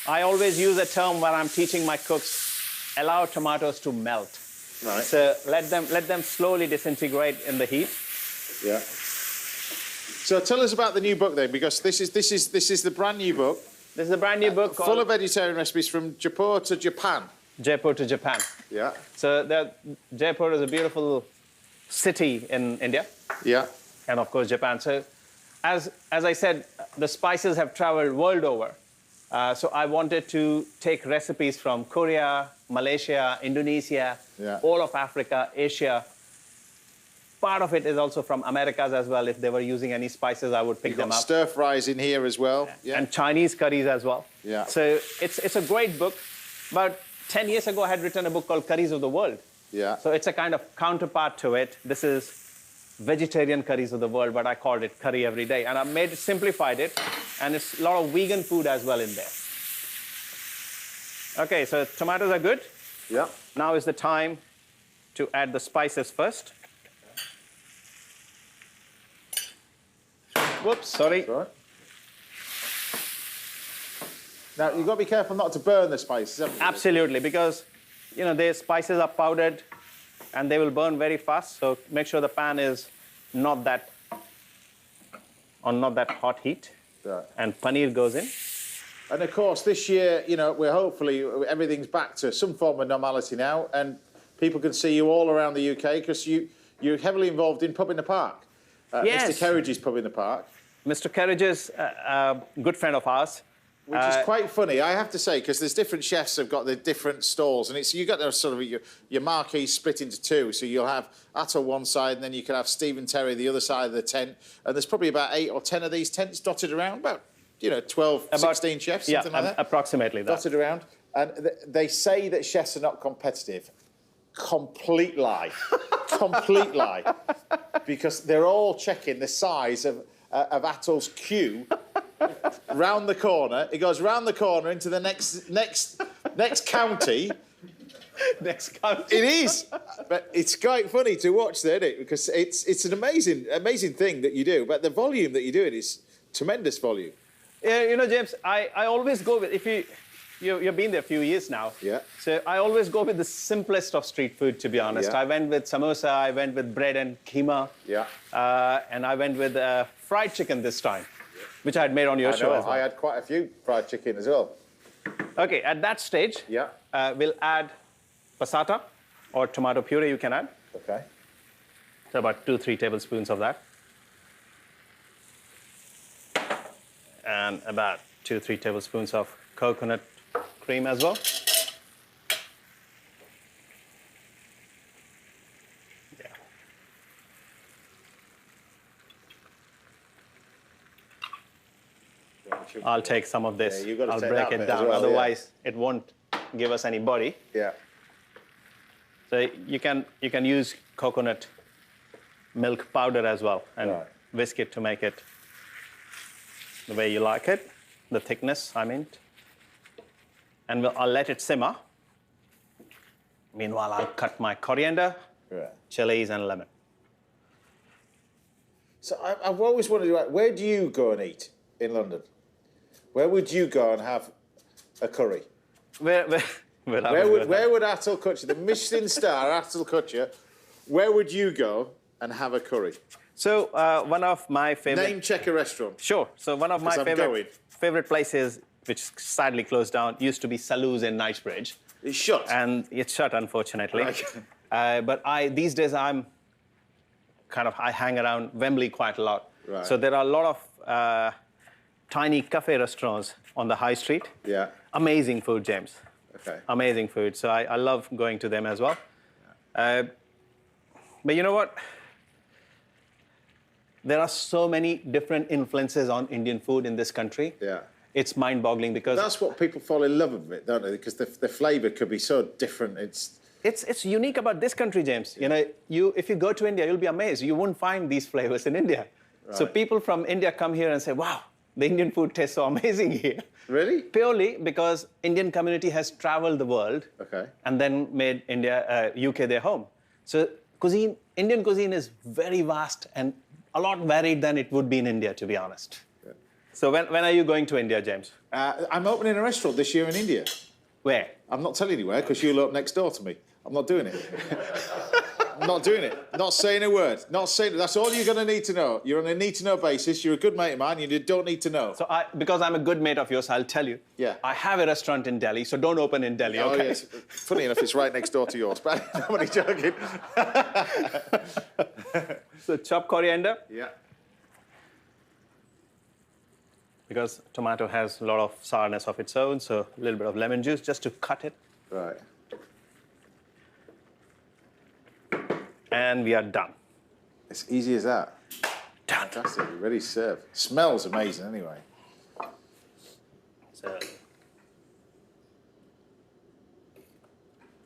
I always use a term when I'm teaching my cooks: allow tomatoes to melt. Right. So let them slowly disintegrate in the heat. Yeah. So tell us about the new book then, because this is the brand new book. This is a brand new book full of vegetarian recipes from Jaipur to Japan. Jaipur to Japan. Yeah. So Jaipur is a beautiful city in India. Yeah. And of course Japan. So as I said, the spices have traveled world over. So I wanted to take recipes from Korea, Malaysia, Indonesia, all of Africa, Asia. Part of it is also from Americas as well. If they were using any spices, I would pick them up. Stir fries in here as well. Yeah. And Chinese curries as well. Yeah. So it's a great book. About 10 years ago, I had written a book called Curries of the World. Yeah. So it's a kind of counterpart to it. This is vegetarian curries of the world, but I called it curry every day. And I simplified it, and it's a lot of vegan food as well in there. Okay, so tomatoes are good. Yeah. Now is the time to add the spices first. Whoops, sorry. That's all right. Now, you've got to be careful not to burn the spices, haven't you? Absolutely, because, you know, the spices are powdered and they will burn very fast. So make sure the pan is not that hot heat. Right. And paneer goes in. And of course, this year, you know, we're hopefully everything's back to some form of normality now, and people can see you all around the UK because you're heavily involved in Pub in the Park. Yes. Mr. Kerridge's Pub in the Park. Mr. Kerridge is a good friend of ours. Which is quite funny, I have to say, because there's different chefs have got the different stalls, and it's you've got sort of your marquee split into two. So you'll have Atul one side, and then you can have Stephen Terry the other side of the tent. And there's probably about 8 or 10 of these tents dotted around, about 12, 16 chefs, something like that. Approximately that. Dotted around, and they say that chefs are not competitive. Complete lie, complete lie, because they're all checking the size of Atul's queue. Round the corner, it goes round the corner into the next county. Next county. It is, but it's quite funny to watch, isn't it? Because it's an amazing thing that you do. But the volume that you do it is tremendous volume. Yeah, you know, James, I always go with you've been there a few years now. Yeah. So I always go with the simplest of street food, to be honest. Yeah. I went with samosa, I went with bread and keema. Yeah. And I went with fried chicken this time, which I had made on your show as well. I had quite a few fried chicken as well. Okay, at that stage, we'll add passata or tomato puree you can add. Okay. So about 2-3 tablespoons of that. And about 2-3 tablespoons of coconut cream as well. Yeah. I'll take some of this. Yeah, I'll break it down. Well, otherwise, it won't give us any body. Yeah. So you can use coconut milk powder as well and whisk it to make it the way you like it, the thickness, I mean. And I'll let it simmer. Meanwhile, I'll cut my coriander, chilies, and lemon. So I've always wondered, where do you go and eat in London? Where would you go and have a curry? Where would Atul Kochhar, the Michelin star Atul Kochhar, where would you go and have a curry? So one of my favorite... Name check a restaurant. Sure. So one of my favorite places, which sadly closed down, used to be Saloo's in Knightsbridge. It's shut. And it's shut, unfortunately. Okay. But these days I hang around Wembley quite a lot. Right. So there are a lot of tiny cafe restaurants on the high street. Yeah. Amazing food, James. Okay. Amazing food. So I love going to them as well. Yeah. But you know what? There are so many different influences on Indian food in this country. Yeah. It's mind-boggling because... That's what people fall in love with it, don't they? Because the flavour could be so different. It's unique about this country, James. Yeah. You know, if you go to India, you'll be amazed. You won't find these flavours in India. Right. So people from India come here and say, wow, the Indian food tastes so amazing here. Really? Purely because Indian community has travelled the world and then made India, UK their home. So Indian cuisine is very vast and a lot varied than it would be in India, to be honest. Yeah. So when are you going to India, James? I'm opening a restaurant this year in India. Where? I'm not telling you where, because you'll open next door to me. I'm not doing it. I'm not doing it. Not saying a word. Not saying. That's all you're going to need to know. You're on a need-to-know basis. You're a good mate of mine. You don't need to know. So because I'm a good mate of yours, I'll tell you. Yeah. I have a restaurant in Delhi, so don't open in Delhi, okay? Oh, yes. Funny enough, it's right next door to yours, but I'm only joking. So chop coriander. Yeah. Because tomato has a lot of sourness of its own, so a little bit of lemon juice just to cut it. Right. And we are done. It's easy as that. Done. Fantastic. You're ready to serve. Smells amazing anyway.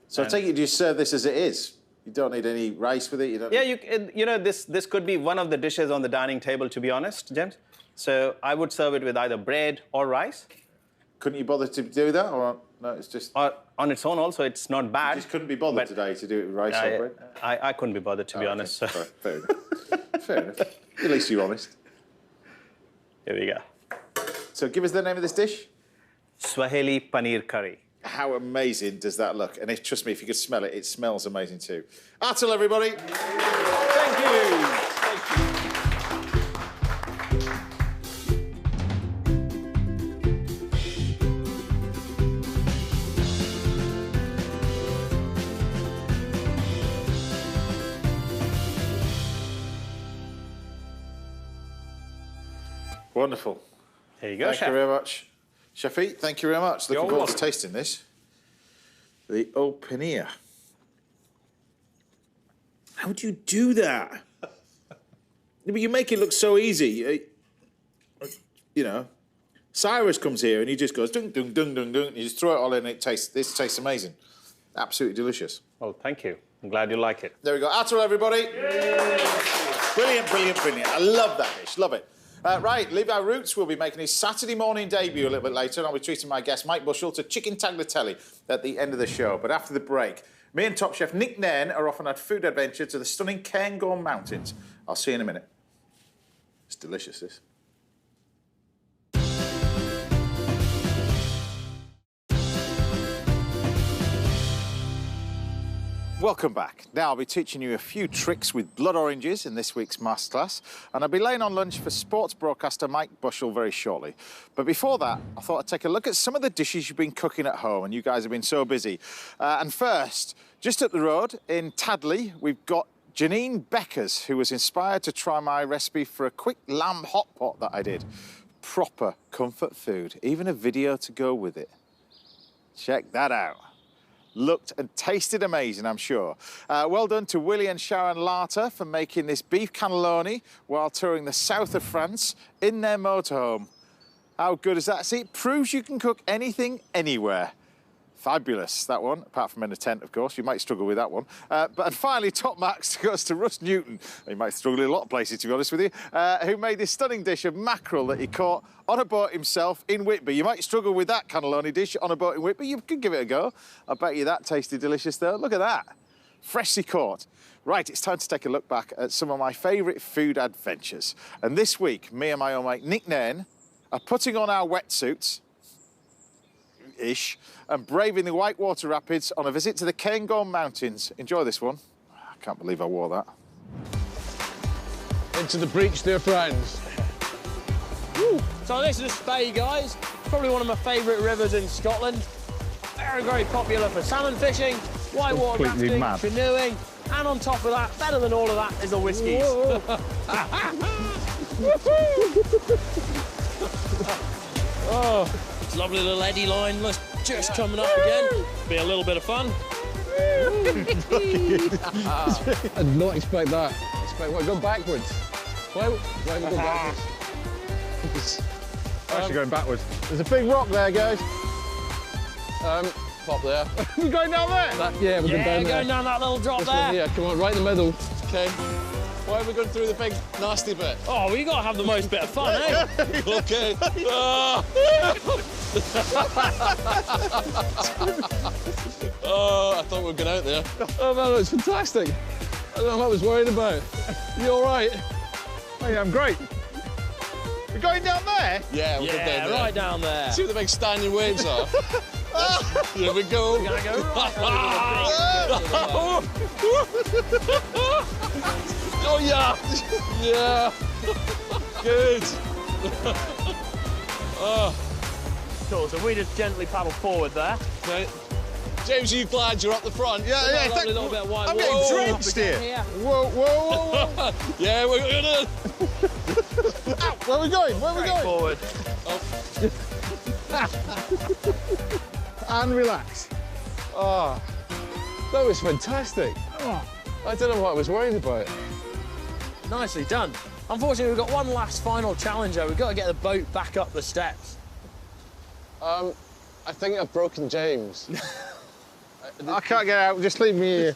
So I take it you serve this as it is? You don't need any rice with it? You don't you know, this could be one of the dishes on the dining table, to be honest, James. So I would serve it with either bread or rice. Couldn't you bother to do that? Or no, it's just... on its own also, it's not bad. You just couldn't be bothered today to do it with rice or bread? I couldn't be bothered, to be honest. So. Fair enough. Fair enough. At least you're honest. Here we go. So give us the name of this dish. Swahili paneer curry. How amazing does that look? And trust me, if you could smell it, it smells amazing too. Atul, everybody. Thank you. Wonderful. There you go, Thank you very much. Shafi, thank you very much. Looking forward to tasting this. The opener. How do you do that? But you make it look so easy. You know, Cyrus comes here and he just goes dung, dung, dung, dung, dung. And you just throw it all in and this tastes amazing. Absolutely delicious. Oh, thank you. I'm glad you like it. There we go. Atul, everybody. Yay! Brilliant, brilliant, brilliant. I love that dish. Love it. Right, Levi Roots will be making his Saturday morning debut a little bit later, and I'll be treating my guest, Mike Bushell, to chicken tagliatelle at the end of the show. But after the break, me and top chef Nick Nairn are off on a food adventure to the stunning Cairngorm Mountains. I'll see you in a minute. It's delicious, this. Welcome back. Now I'll be teaching you a few tricks with blood oranges in this week's masterclass, and I'll be laying on lunch for sports broadcaster Mike Bushell very shortly. But before that, I thought I'd take a look at some of the dishes you've been cooking at home, and you guys have been so busy. And first, just up the road in Tadley, we've got Janine Beckers, who was inspired to try my recipe for a quick lamb hot pot that I did. Proper comfort food, even a video to go with it. Check that out. Looked and tasted amazing, I'm sure. Well done to Willie and Sharon Larter for making this beef cannelloni while touring the south of France in their motorhome. How good is that? See, it proves you can cook anything, anywhere. Fabulous, that one, apart from in a tent, of course. You might struggle with that one. And finally, top marks goes to Russ Newton. He might struggle in a lot of places, to be honest with you, who made this stunning dish of mackerel that he caught on a boat himself in Whitby. You might struggle with that cannelloni dish on a boat in Whitby. You could give it a go. I bet you that tasted delicious, though. Look at that. Freshly caught. Right, it's time to take a look back at some of my favourite food adventures. And this week, me and my old mate Nick Nairn are putting on our wetsuits, and braving the Whitewater Rapids on a visit to the Cairngorm Mountains. Enjoy this one. I can't believe I wore that. Into the breach, dear friends. Woo. So this is the Spey, guys. Probably one of my favourite rivers in Scotland. Very, very popular for salmon fishing, whitewater rafting, canoeing, and on top of that, better than all of that, is the whiskies. Oh. Lovely little eddy line just coming up again. Be a little bit of fun. I did not expect that. What, go backwards? Why would we go backwards? Actually going backwards. There's a big rock there, guys. Pop there. We're going down there? Yeah, we're going down there. Going down that little drop this there. One, yeah, come on, right in the middle. Okay. Why are we going through the big nasty bit? Oh, we got to have the most bit of fun, eh? Okay. Oh, I thought we were going out there. Oh, man, it's fantastic. I don't know what I was worried about. You all right? Oh, yeah, I'm great. We're going down there? Yeah, we're going down there. Right down there. See what the big standing waves are? Here we go. We're going to go right Oh, yeah. Yeah. Good. Oh. Cool, so we just gently paddle forward there. Okay. James, are you glad you're up the front? Yeah, yeah. A little bit of white I'm getting drenched here. Whoa, whoa, whoa, whoa. Yeah, we're gonna... Ow, where are we going? Where are we going? Forward. Oh. And relax. Oh, that was fantastic. Oh, I don't know what I was worried about. Nicely done. Unfortunately, we've got one last final challenge, though. We've got to get the boat back up the steps. I think I've broken James. I can't get out. Just leave me here.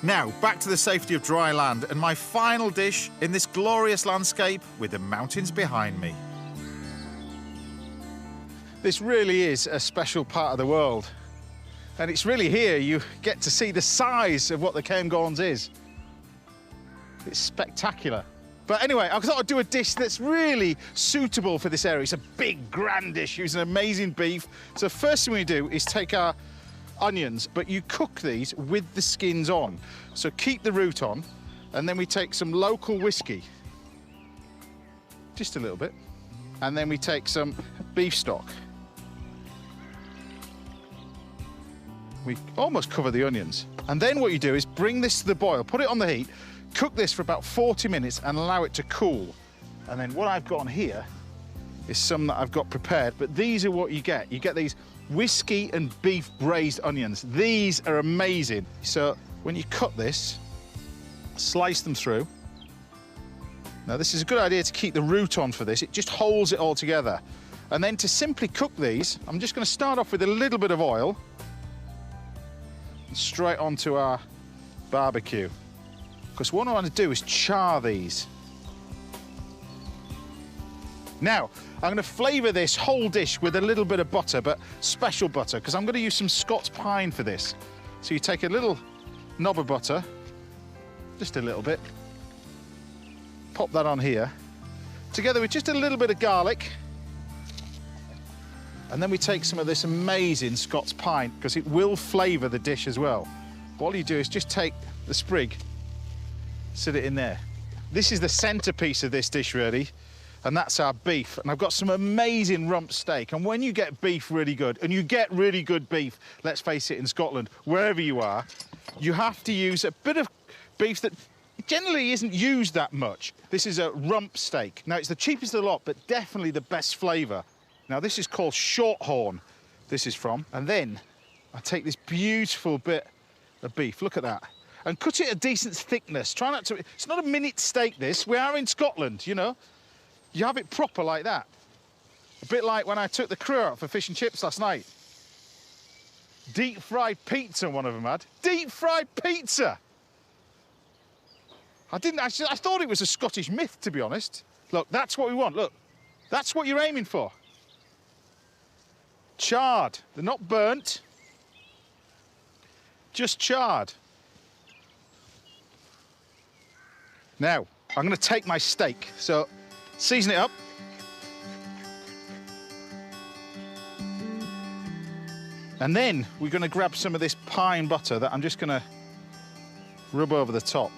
Now, back to the safety of dry land and my final dish in this glorious landscape with the mountains behind me. This really is a special part of the world. And it's really here you get to see the size of what the Cairngorms is. It's spectacular. But anyway, I thought I'd do a dish that's really suitable for this area. It's a big, grand dish using amazing beef. So first thing we do is take our onions, but you cook these with the skins on. So keep the root on, and then we take some local whiskey, just a little bit, and then we take some beef stock. We almost cover the onions. And then what you do is bring this to the boil, put it on the heat, cook this for about 40 minutes and allow it to cool. And then what I've got on here is some that I've got prepared, but these are what you get. You get these whiskey and beef braised onions. These are amazing. So when you cut this, slice them through. Now this is a good idea to keep the root on for this. It just holds it all together. And then to simply cook these, I'm just going to start off with a little bit of oil and straight onto our barbecue. Because what I want to do is char these. Now, I'm going to flavour this whole dish with a little bit of butter, but special butter, because I'm going to use some Scots pine for this. So you take a little knob of butter, just a little bit, pop that on here, together with just a little bit of garlic, and then we take some of this amazing Scots pine, because it will flavour the dish as well. All you do is just take the sprig, sit it in there. This is the centrepiece of this dish, really, and that's our beef. And I've got some amazing rump steak. And when you get beef really good, and you get really good beef, let's face it, in Scotland, wherever you are, you have to use a bit of beef that generally isn't used that much. This is a rump steak. Now, it's the cheapest of the lot, but definitely the best flavour. Now, this is called shorthorn, this is from. And then I take this beautiful bit of beef, look at that, and cut it a decent thickness. Try not to, it's not a minute steak, this. We are in Scotland, you know. You have it proper like that. A bit like when I took the crew out for fish and chips last night. Deep fried pizza, one of them had. Deep fried pizza! I thought it was a Scottish myth, to be honest. Look, that's what we want, look. That's what you're aiming for. Charred, they're not burnt. Just charred. Now, I'm going to take my steak, so season it up. And then we're going to grab some of this pine butter that I'm just going to rub over the top.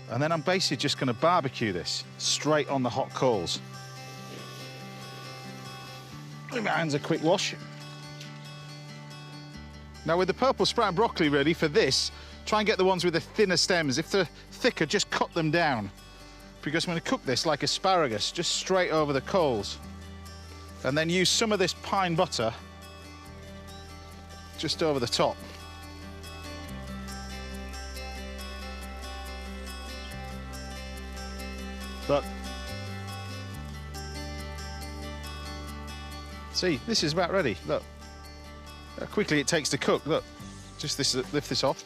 And then I'm basically just going to barbecue this straight on the hot coals. Give my hands a quick wash. Now, with the purple sprout broccoli ready for this, try and get the ones with the thinner stems. If they're thicker, just cut them down. Because I'm going to cook this like asparagus, just straight over the coals. And then use some of this pine butter just over the top. Look. See, this is about ready. Look. How quickly it takes to cook. Look. Just this, lift this off.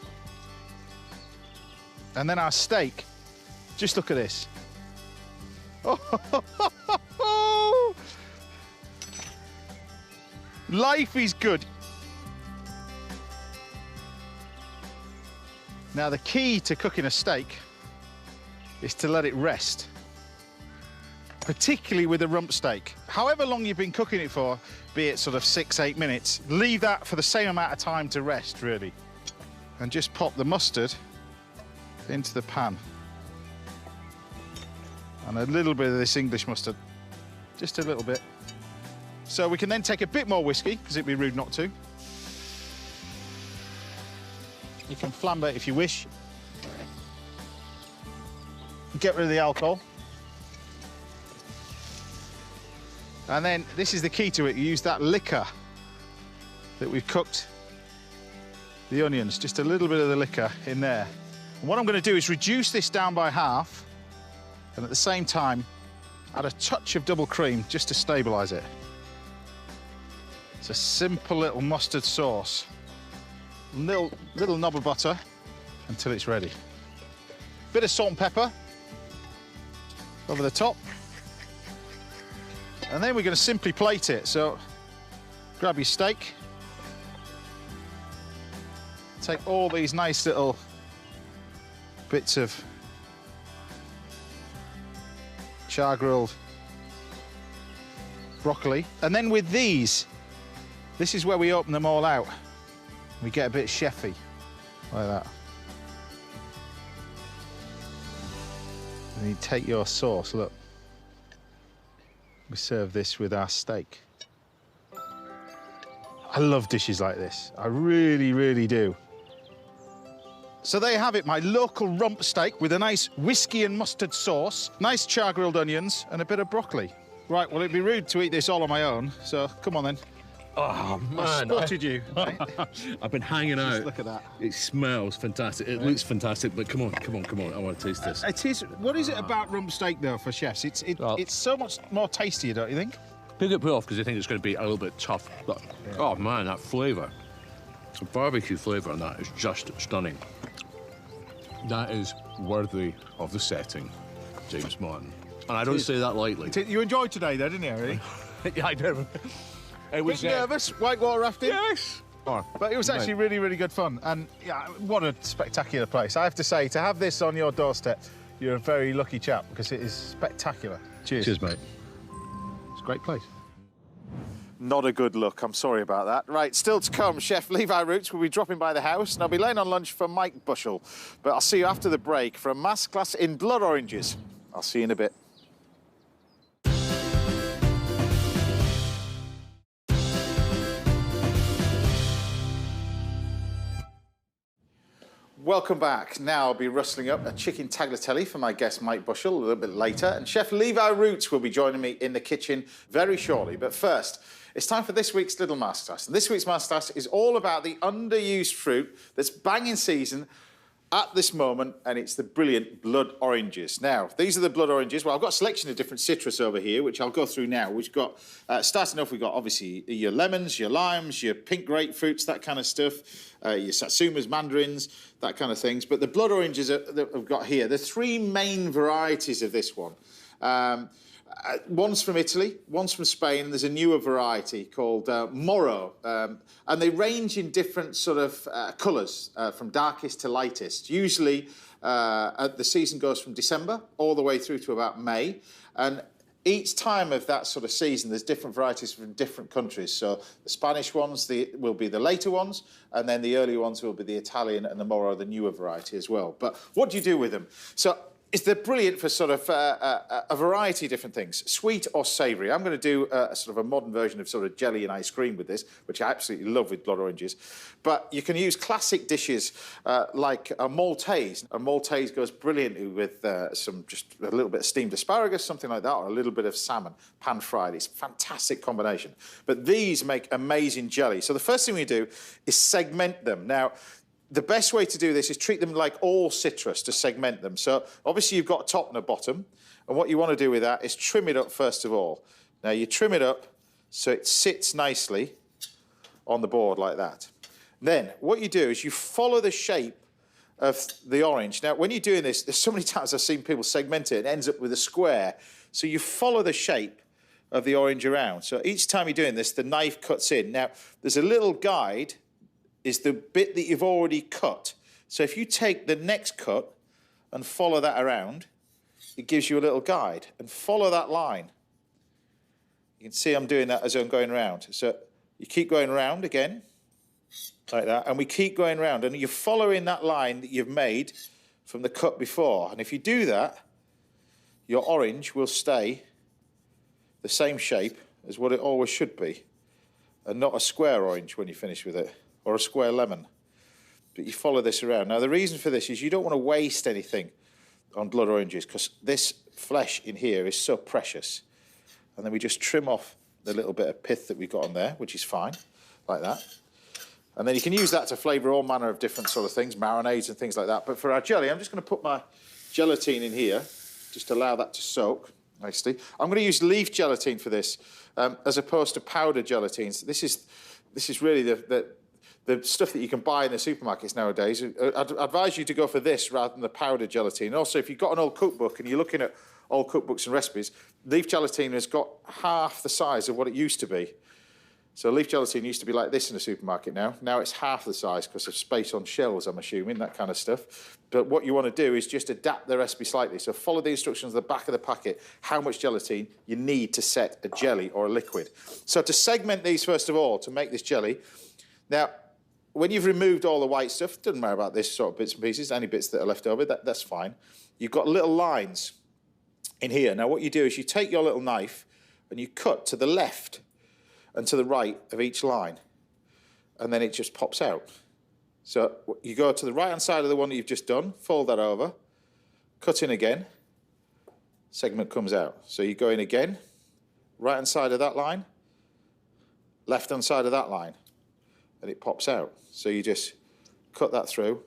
And then our steak. Just look at this. Oh, life is good. Now, the key to cooking a steak is to let it rest, particularly with a rump steak. However long you've been cooking it for, be it sort of 6-8 minutes, leave that for the same amount of time to rest, really. And just pop the mustard into the pan. And a little bit of this English mustard, just a little bit. So we can then take a bit more whiskey, because it'd be rude not to. You can flambe if you wish. Get rid of the alcohol. And then this is the key to it. You use that liquor that we've cooked the onions, just a little bit of the liquor in there. And what I'm going to do is reduce this down by half, and at the same time add a touch of double cream just to stabilise it. It's a simple little mustard sauce. Little knob of butter, until it's ready. Bit of salt and pepper over the top. And then we're going to simply plate it. So grab your steak. Take all these nice little bits of char-grilled broccoli. And then with these, this is where we open them all out. We get a bit chefy, like that. And you take your sauce, look. We serve this with our steak. I love dishes like this. I really, really do. So there you have it, my local rump steak with a nice whiskey and mustard sauce, nice char-grilled onions and a bit of broccoli. Right, well, it'd be rude to eat this all on my own, so come on then. Oh, man. I spotted you. I've been hanging out. Just look at that. It smells fantastic. It looks fantastic, but come on. I want to taste this. It is. What is it about rump steak, though, for chefs? It's so much more tastier, don't you think? Pick it off because I think it's going to be a little bit tough. But, oh, man, that flavour. The barbecue flavour on that is just stunning. That is worthy of the setting, James Martin. And I don't say that lightly. You enjoyed today, though, didn't you, really? Yeah, I did. It was nervous, whitewater rafting. Yes. Oh, but it was actually really, really good fun. And yeah, what a spectacular place. I have to say, to have this on your doorstep, you're a very lucky chap because it is spectacular. Cheers. Cheers, mate. It's a great place. Not a good look, I'm sorry about that. Right, still to come, Chef Levi Roots will be dropping by the house and I'll be laying on lunch for Mike Bushell. But I'll see you after the break for a masterclass in blood oranges. I'll see you in a bit. Welcome back. Now I'll be rustling up a chicken tagliatelle for my guest Mike Bushell a little bit later, and Chef Levi Roots will be joining me in the kitchen very shortly. But first, it's time for this week's little masterclass. And this week's masterclass is all about the underused fruit that's bang in season at this moment, and it's the brilliant blood oranges. Now, these are the blood oranges. Well, I've got a selection of different citrus over here, which I'll go through now. We've got, starting off, we've got obviously your lemons, your limes, your pink grapefruits, that kind of stuff, your satsumas, mandarins, that kind of things. But the blood oranges that I've got here, there's three main varieties of this one. One's from Italy, one's from Spain, and there's a newer variety called Moro. And they range in different sort of colours, from darkest to lightest. Usually, the season goes from December all the way through to about May. And each time of that sort of season, there's different varieties from different countries. So the Spanish ones will be the later ones, and then the earlier ones will be the Italian, and the Moro, the newer variety as well. But what do you do with them? So they're brilliant for sort of a variety of different things, sweet or savoury. I'm going to do a sort of a modern version of sort of jelly and ice cream with this, which I absolutely love with blood oranges. But you can use classic dishes like a Maltese. A Maltese goes brilliantly with just a little bit of steamed asparagus, something like that, or a little bit of salmon, pan-fried. It's a fantastic combination. But these make amazing jelly. So the first thing we do is segment them. Now, the best way to do this is treat them like all citrus, to segment them. So obviously you've got a top and a bottom, and what you want to do with that is trim it up first of all. Now you trim it up so it sits nicely on the board like that. Then what you do is you follow the shape of the orange. Now when you're doing this, there's so many times I've seen people segment it and it ends up with a square. So you follow the shape of the orange around. So each time you're doing this, the knife cuts in. Now there's a little guide, is the bit that you've already cut. So if you take the next cut and follow that around, it gives you a little guide. And follow that line. You can see I'm doing that as I'm going around. So you keep going around again, like that, and we keep going around. And you're following that line that you've made from the cut before. And if you do that, your orange will stay the same shape as what it always should be, and not a square orange when you finish with it, or a square lemon. But you follow this around. Now, the reason for this is you don't want to waste anything on blood oranges because this flesh in here is so precious. And then we just trim off the little bit of pith that we've got on there, which is fine, like that. And then you can use that to flavour all manner of different sort of things, marinades and things like that. But for our jelly, I'm just going to put my gelatine in here, just allow that to soak nicely. I'm going to use leaf gelatine for this, as opposed to powdered gelatines. This is really the the stuff that you can buy in the supermarkets nowadays, I'd advise you to go for this rather than the powdered gelatine. And also, if you've got an old cookbook and you're looking at old cookbooks and recipes, leaf gelatine has got half the size of what it used to be. So leaf gelatine used to be like this in the supermarket now. Now it's half the size because of space on shelves, I'm assuming, that kind of stuff. But what you want to do is just adapt the recipe slightly. So follow the instructions at the back of the packet, how much gelatine you need to set a jelly or a liquid. So to segment these, first of all, to make this jelly, now, when you've removed all the white stuff, doesn't matter about this sort of bits and pieces, any bits that are left over, that's fine. You've got little lines in here. Now, what you do is you take your little knife and you cut to the left and to the right of each line, and then it just pops out. So you go to the right-hand side of the one that you've just done, fold that over, cut in again, segment comes out. So you go in again, right-hand side of that line, left-hand side of that line, and it pops out. So you just cut that through,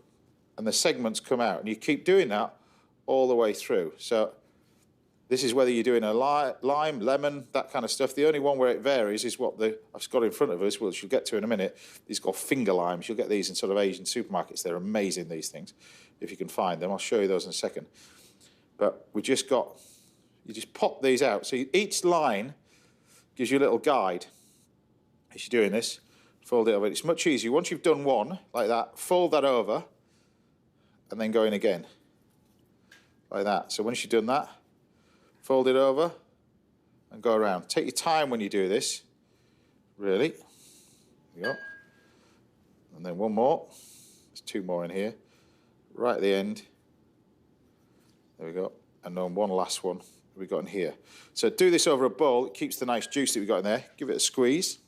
and the segments come out, and you keep doing that all the way through. So this is whether you're doing a lime, lemon, that kind of stuff. The only one where it varies is what I've got in front of us, which you'll get to in a minute. These are called finger limes. You'll get these in sort of Asian supermarkets. They're amazing, these things, if you can find them. I'll show you those in a second. But you just pop these out. So each line gives you a little guide as you're doing this. Fold it over. It's much easier. Once you've done one, like that, fold that over, and then go in again, like that. So once you've done that, fold it over and go around. Take your time when you do this, really. There you go. And then one more. There's two more in here. Right at the end. There we go. And then one last one we've got in here. So do this over a bowl. It keeps the nice juice that we've got in there. Give it a squeeze.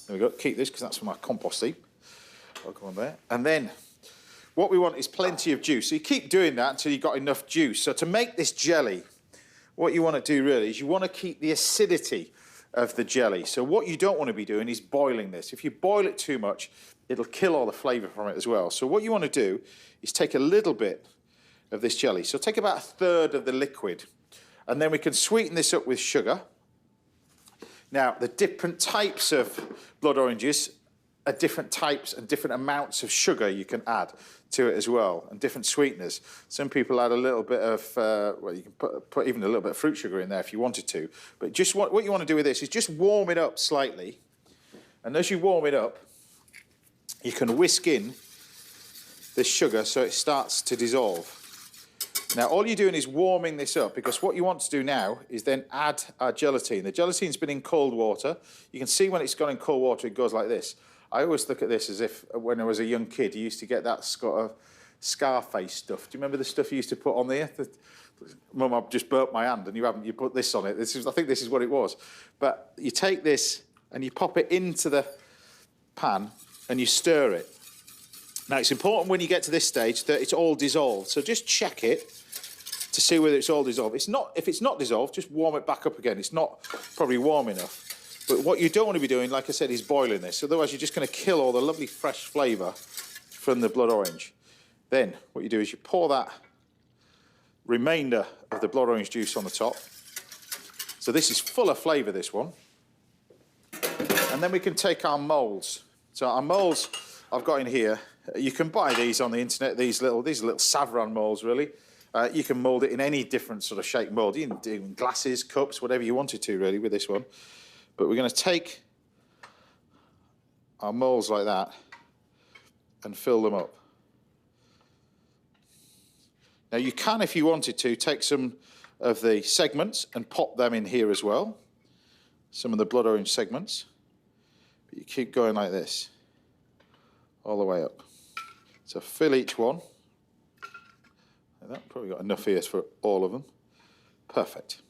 There we go. Keep this because that's for my compost heap. I'll go on there. And then what we want is plenty of juice. So you keep doing that until you've got enough juice. So to make this jelly, what you want to do really is you want to keep the acidity of the jelly. So what you don't want to be doing is boiling this. If you boil it too much, it'll kill all the flavour from it as well. So what you want to do is take a little bit of this jelly. So take about a third of the liquid, and then we can sweeten this up with sugar. Now, the different types of blood oranges are different types and different amounts of sugar you can add to it as well, and different sweeteners. Some people add a little bit of, well, you can put even a little bit of fruit sugar in there if you wanted to. But just what you want to do with this is just warm it up slightly. And as you warm it up, you can whisk in this sugar so it starts to dissolve. Now, all you're doing is warming this up, because what you want to do now is then add our gelatine. The gelatine's been in cold water. You can see when it's gone in cold water, it goes like this. I always look at this as if when I was a young kid, you used to get that sort of Scarface stuff. Do you remember the stuff you used to put on there? Mum, I've just burnt my hand, and you put this on it. I think this is what it was. But you take this and you pop it into the pan and you stir it. Now, it's important when you get to this stage that it's all dissolved. So just check it to see whether it's all dissolved. If it's not dissolved, just warm it back up again. It's not probably warm enough. But what you don't want to be doing, like I said, is boiling this. Otherwise, you're just going to kill all the lovely fresh flavour from the blood orange. Then what you do is you pour that remainder of the blood orange juice on the top. So this is full of flavour, this one. And then we can take our moulds. So our moulds I've got in here, you can buy these on the internet, these are little Savron moulds, really. You can mould it in any different sort of shape mould. You can do glasses, cups, whatever you wanted to, really, with this one. But we're going to take our moulds like that and fill them up. Now, you can, if you wanted to, take some of the segments and pop them in here as well. Some of the blood orange segments. But you keep going like this, all the way up. So fill each one. Like that. Probably got enough here for all of them. Perfect.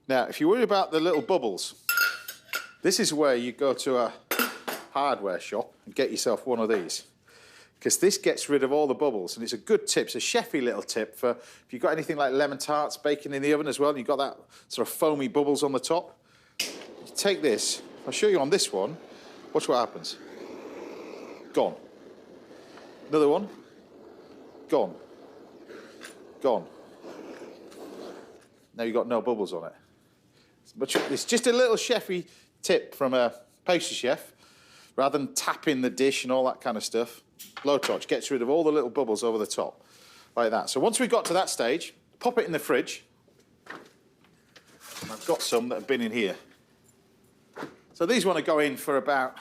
Now, if you worry about the little bubbles, this is where you go to a hardware shop and get yourself one of these, because this gets rid of all the bubbles, and it's a good tip. It's a chefy little tip for if you've got anything like lemon tarts baking in the oven as well, and you've got that sort of foamy bubbles on the top. You take this. I'll show you on this one. Watch what happens. Gone. Another one. Gone. Gone. Now you've got no bubbles on it. But it's just a little chefy tip from a pastry chef. Rather than tapping the dish and all that kind of stuff, blowtorch gets rid of all the little bubbles over the top, like that. So once we've got to that stage, pop it in the fridge. And I've got some that have been in here. So these want to go in for about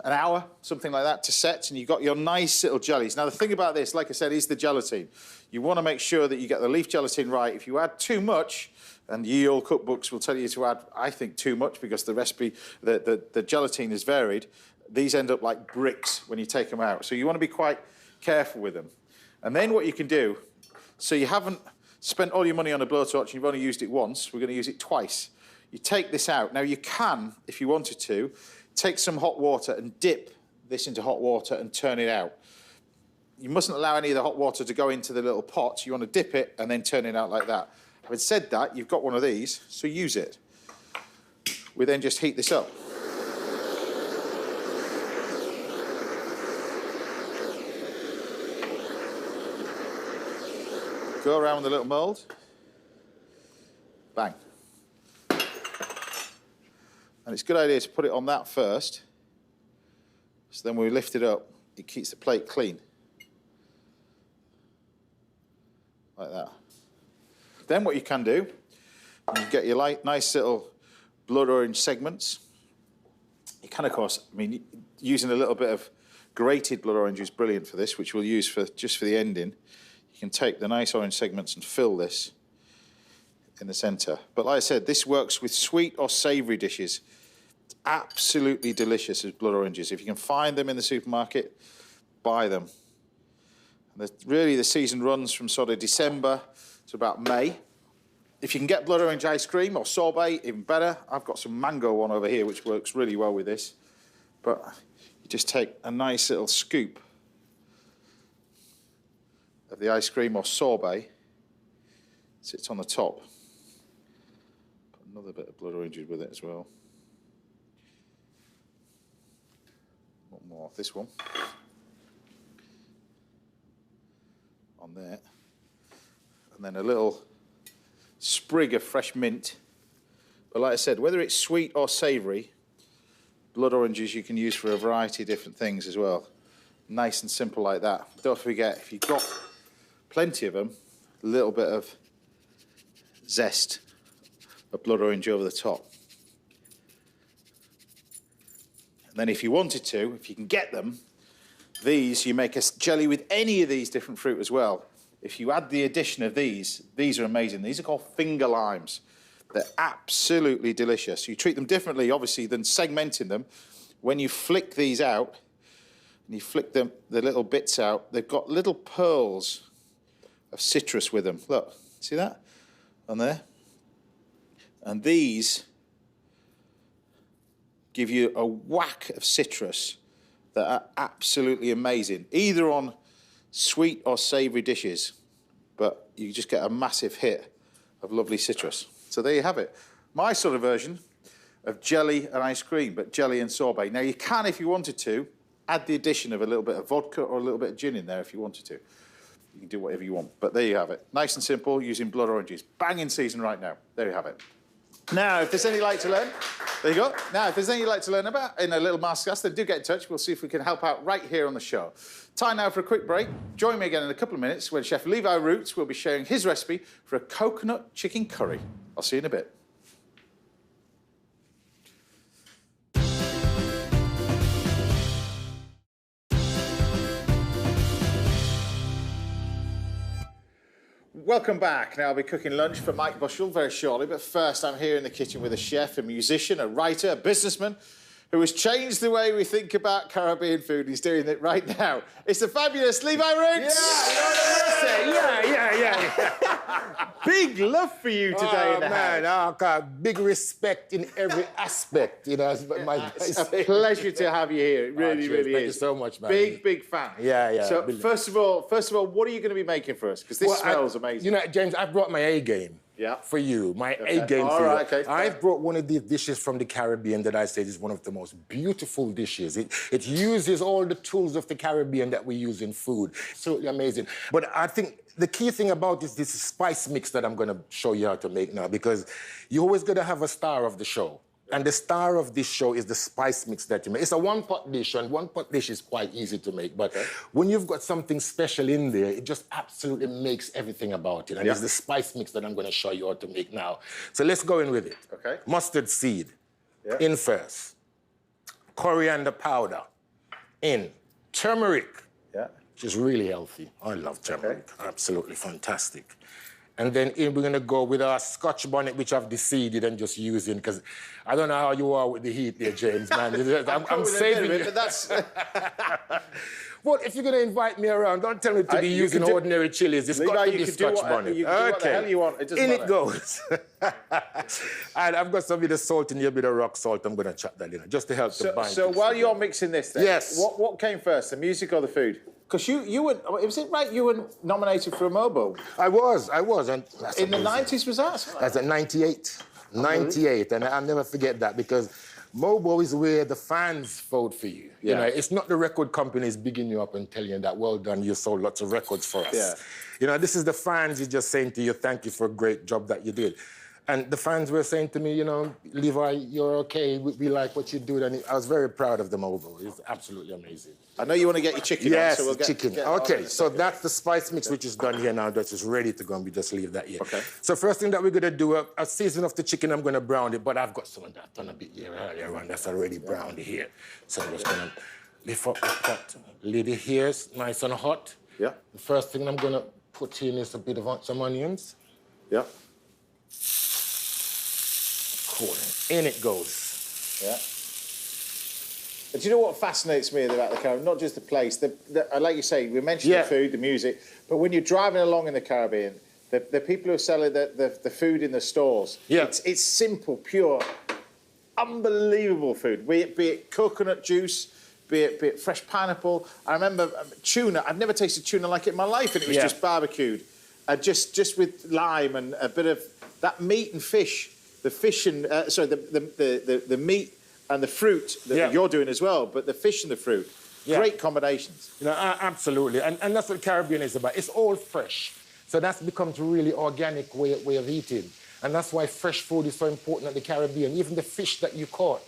an hour, something like that, to set, and you've got your nice little jellies. Now, the thing about this, like I said, is the gelatin. You want to make sure that you get the leaf gelatin right. If you add too much, and ye old cookbooks will tell you to add, I think, too much because the recipe, the gelatin is varied, these end up like bricks when you take them out. So you want to be quite careful with them. And then what you can do, so you haven't spent all your money on a blowtorch, you've only used it once, we're going to use it twice. You take this out. Now, you can, if you wanted to, take some hot water and dip this into hot water and turn it out. You mustn't allow any of the hot water to go into the little pot. You want to dip it and then turn it out like that. Having said that, you've got one of these, so use it. We then just heat this up. Go around with the little mould. Bang. And it's a good idea to put it on that first. So then when we lift it up, it keeps the plate clean. Like that. Then what you can do, you get your nice little blood orange segments. You can, of course, I mean, using a little bit of grated blood orange is brilliant for this, which we'll use just for the ending. You can take the nice orange segments and fill this in the centre. But like I said, this works with sweet or savoury dishes. It's absolutely delicious as blood oranges. If you can find them in the supermarket, buy them. And really, the season runs from sort of December to about May. If you can get blood orange ice cream or sorbet, even better. I've got some mango one over here, which works really well with this. But you just take a nice little scoop of the ice cream or sorbet, sits on the top. Put another bit of blood oranges with it as well. One more of this one. On there. And then a little sprig of fresh mint. But like I said, whether it's sweet or savoury, blood oranges you can use for a variety of different things as well. Nice and simple like that. Don't forget, if you've got plenty of them, a little bit of zest of blood orange over the top. And then if you wanted to, if you can get them, these, you make a jelly with any of these different fruit as well. If you add the addition of these are amazing. These are called finger limes. They're absolutely delicious. You treat them differently, obviously, than segmenting them. When you flick these out, and you flick them, the little bits out, they've got little pearls of citrus with them. Look, see that on there? And these give you a whack of citrus that are absolutely amazing, either on sweet or savoury dishes, but you just get a massive hit of lovely citrus. So there you have it. My sort of version of jelly and ice cream, but jelly and sorbet. Now, you can, if you wanted to, add the addition of a little bit of vodka or a little bit of gin in there if you wanted to. You can do whatever you want, but there you have it. Nice and simple, using blood oranges. Bang in season right now. There you have it. Now, if there's any you'd like to learn, there you go. Now, if there's anything you'd like to learn about in a little masterclass, then do get in touch. We'll see if we can help out right here on the show. Time now for a quick break. Join me again in a couple of minutes when Chef Levi Roots will be sharing his recipe for a coconut chicken curry. I'll see you in a bit. Welcome back. Now, I'll be cooking lunch for Mike Bushell very shortly, but first I'm here in the kitchen with a chef, a musician, a writer, a businessman who has changed the way we think about Caribbean food. He's doing it right now. It's the fabulous Levi Roots! Yeah. Big love for you today in the house. Big respect in every aspect, you know. It's a pleasure to have you here. It really is. Thank you so much, man. Big fan. Yeah. So first of all, what are you going to be making for us? Because this smells amazing. You know, James, I brought my A game. Yeah. For you, my A game for you. Okay, I've brought one of these dishes from the Caribbean that I say is one of the most beautiful dishes. It uses all the tools of the Caribbean that we use in food. Absolutely amazing. But I think the key thing about this spice mix that I'm going to show you how to make now, because you're always going to have a star of the show. And the star of this show is the spice mix that you make. It's a one-pot dish, and one-pot dish is quite easy to make. But when you've got something special in there, it just absolutely makes everything about it. And it's the spice mix that I'm going to show you how to make now. So let's go in with it. Okay. Mustard seed in first. Coriander powder in. Turmeric, which is really healthy. I love turmeric. Absolutely fantastic. And then we're going to go with our Scotch bonnet, which I've deseeded and just using, because I don't know how you are with the heat there, James, man. I'm saving it. But that's... Well, if you're going to invite me around, don't tell me to be using ordinary chilies. It's got to be Scotch bonnet. You can do what the hell you want. It doesn't matter. It goes. And I've got some bit of salt in here, a bit of rock salt. I'm going to chuck that in, just to help the bind. So while you're mixing this then, yes. What came first, the music or the food? Because you were, was it right, you were nominated for a Mobo? I was. And in the 90s, was that? That's at 98. 98, and I'll never forget that, because Mobo is where the fans vote for you. You know, it's not the record companies bigging you up and telling you that, well done, you sold lots of records for us. Yeah. You know, this is the fans just saying to you, thank you for a great job that you did. And the fans were saying to me, you know, Levi, you're okay, we like what you do. And I was very proud of the Mobo. It's absolutely amazing. I know you want to get your chicken on, so we'll get chicken. Okay, so that's the spice mix, which is done here now. That's just ready to go, and we just leave that here. Okay. So first thing that we're going to do, a season of the chicken, I'm going to brown it, but I've got some of that done a bit here earlier on. That's already browned here. So I'm just going to lift up the pot. Lid here is nice and hot. Yeah. The first thing I'm going to put in is a bit of some onions. Yeah. Cool. In it goes. Yeah. Do you know what fascinates me about the Caribbean? Not just the place, like you say, we mentioned the food, the music, but when you're driving along in the Caribbean, the people who are selling the food in the stores, it's simple, pure, unbelievable food. Be it coconut juice, be it fresh pineapple. I remember tuna. I've never tasted tuna like it in my life, and it was just barbecued, just with lime and a bit of that meat and fish. The fish and the meat and the fruit that you're doing as well, but the fish and the fruit, great combinations. You know, absolutely, and that's what Caribbean is about. It's all fresh, so that's becomes a really organic way of eating, and that's why fresh food is so important at the Caribbean. Even the fish that you caught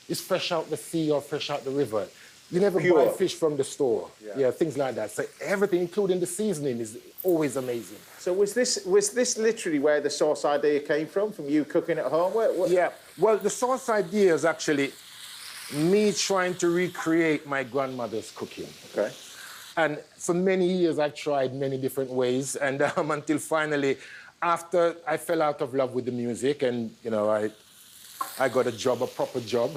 is fresh out the sea or fresh out the river. You never buy fish from the store. Yeah, things like that. So everything, including the seasoning, is always amazing. So was this literally where the sauce idea came from you cooking at home? Yeah, well, the sauce idea is actually me trying to recreate my grandmother's cooking. Okay. And for many years, I tried many different ways, and until finally, after I fell out of love with the music, and, you know, I got a job, a proper job.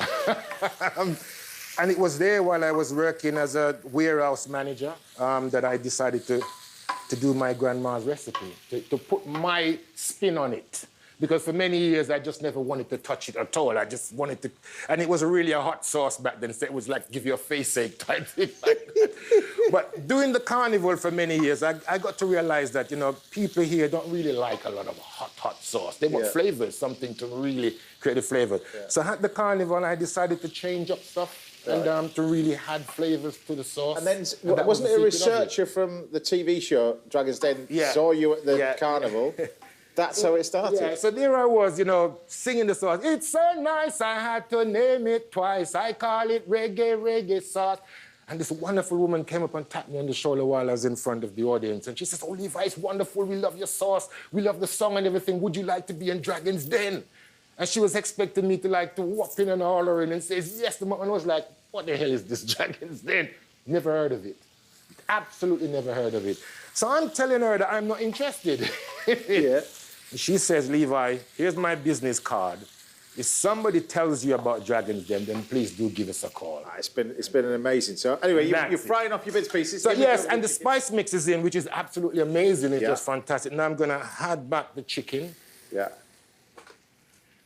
And it was there while I was working as a warehouse manager that I decided to do my grandma's recipe, to put my spin on it. Because for many years, I just never wanted to touch it at all. I just wanted to... And it was really a hot sauce back then, so it was like give you a face ache type thing like that. But doing the carnival for many years, I got to realize that, you know, people here don't really like a lot of hot sauce. They want flavors, something to really create a flavor. Yeah. So at the carnival, I decided to change up stuff. Right. And to really add flavours to the sauce. And then, wasn't it a researcher from the TV show, Dragon's Den, saw you at the carnival? That's how it started. Yeah, so there I was, you know, singing the sauce. It's so nice, I had to name it twice. I call it reggae sauce. And this wonderful woman came up and tapped me on the shoulder while I was in front of the audience. And she says, oh, Levi, it's wonderful. We love your sauce. We love the song and everything. Would you like to be in Dragon's Den? And she was expecting me to whop in and holler in and says, yes. And I was like, what the hell is this Dragon's Den? Never heard of it. Absolutely never heard of it. So I'm telling her that I'm not interested. She says, Levi, here's my business card. If somebody tells you about Dragon's Den, then please do give us a call. It's been an amazing. So anyway, you're frying off your bits and pieces. So yes, and the spice mix is in, which is absolutely amazing. It's just fantastic. Now I'm going to add back the chicken. Yeah.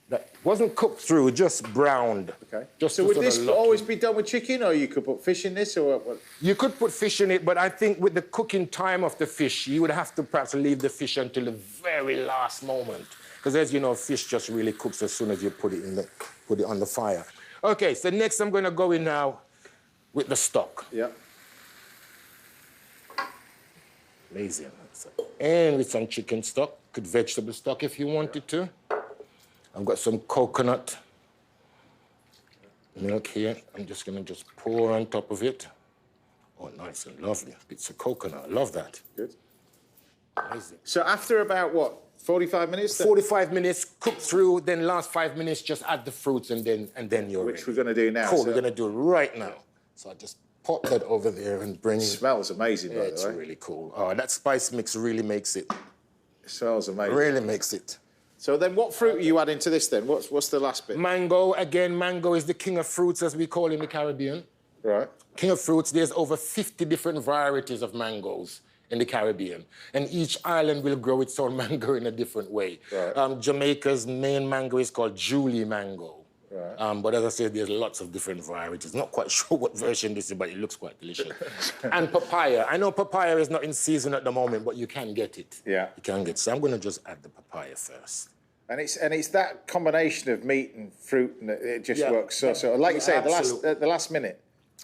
That wasn't cooked through, just browned. Okay. So would this always be done with chicken, or you could put fish in this, or what? You could put fish in it, but I think with the cooking time of the fish, you would have to perhaps leave the fish until the very last moment. Because as you know, fish just really cooks as soon as you put it on the fire. Okay, so next I'm going to go in now with the stock. Yeah. Amazing. And with some chicken stock, good vegetable stock if you wanted to. I've got some coconut milk here. I'm just going to pour on top of it. Oh, nice and lovely. Bits of coconut. I love that. Good. Amazing. So after about, what, 45 minutes? 45 minutes, cook through, then last 5 minutes, just add the fruits and then you're Which ready. we're going to do now. Cool, so. we're going to do it right now. So I just pop that over there and bring it. Smells amazing, by the way. It's really cool. Oh, that spice mix really makes it. It smells amazing. Really makes it. So then what fruit are you adding to this then? What's the last bit? Mango. Again, mango is the king of fruits, as we call in the Caribbean. Right. King of fruits, there's over 50 different varieties of mangoes in the Caribbean. And each island will grow its own mango in a different way. Right. Jamaica's main mango is called Julie mango. Right. But as I said, there's lots of different varieties. Not quite sure what version this is, but it looks quite delicious. And papaya. I know papaya is not in season at the moment, but you can get it. Yeah. You can get it. So I'm going to just add the papaya first. And it's that combination of meat and fruit, and it just works so. Like you say, the last minute.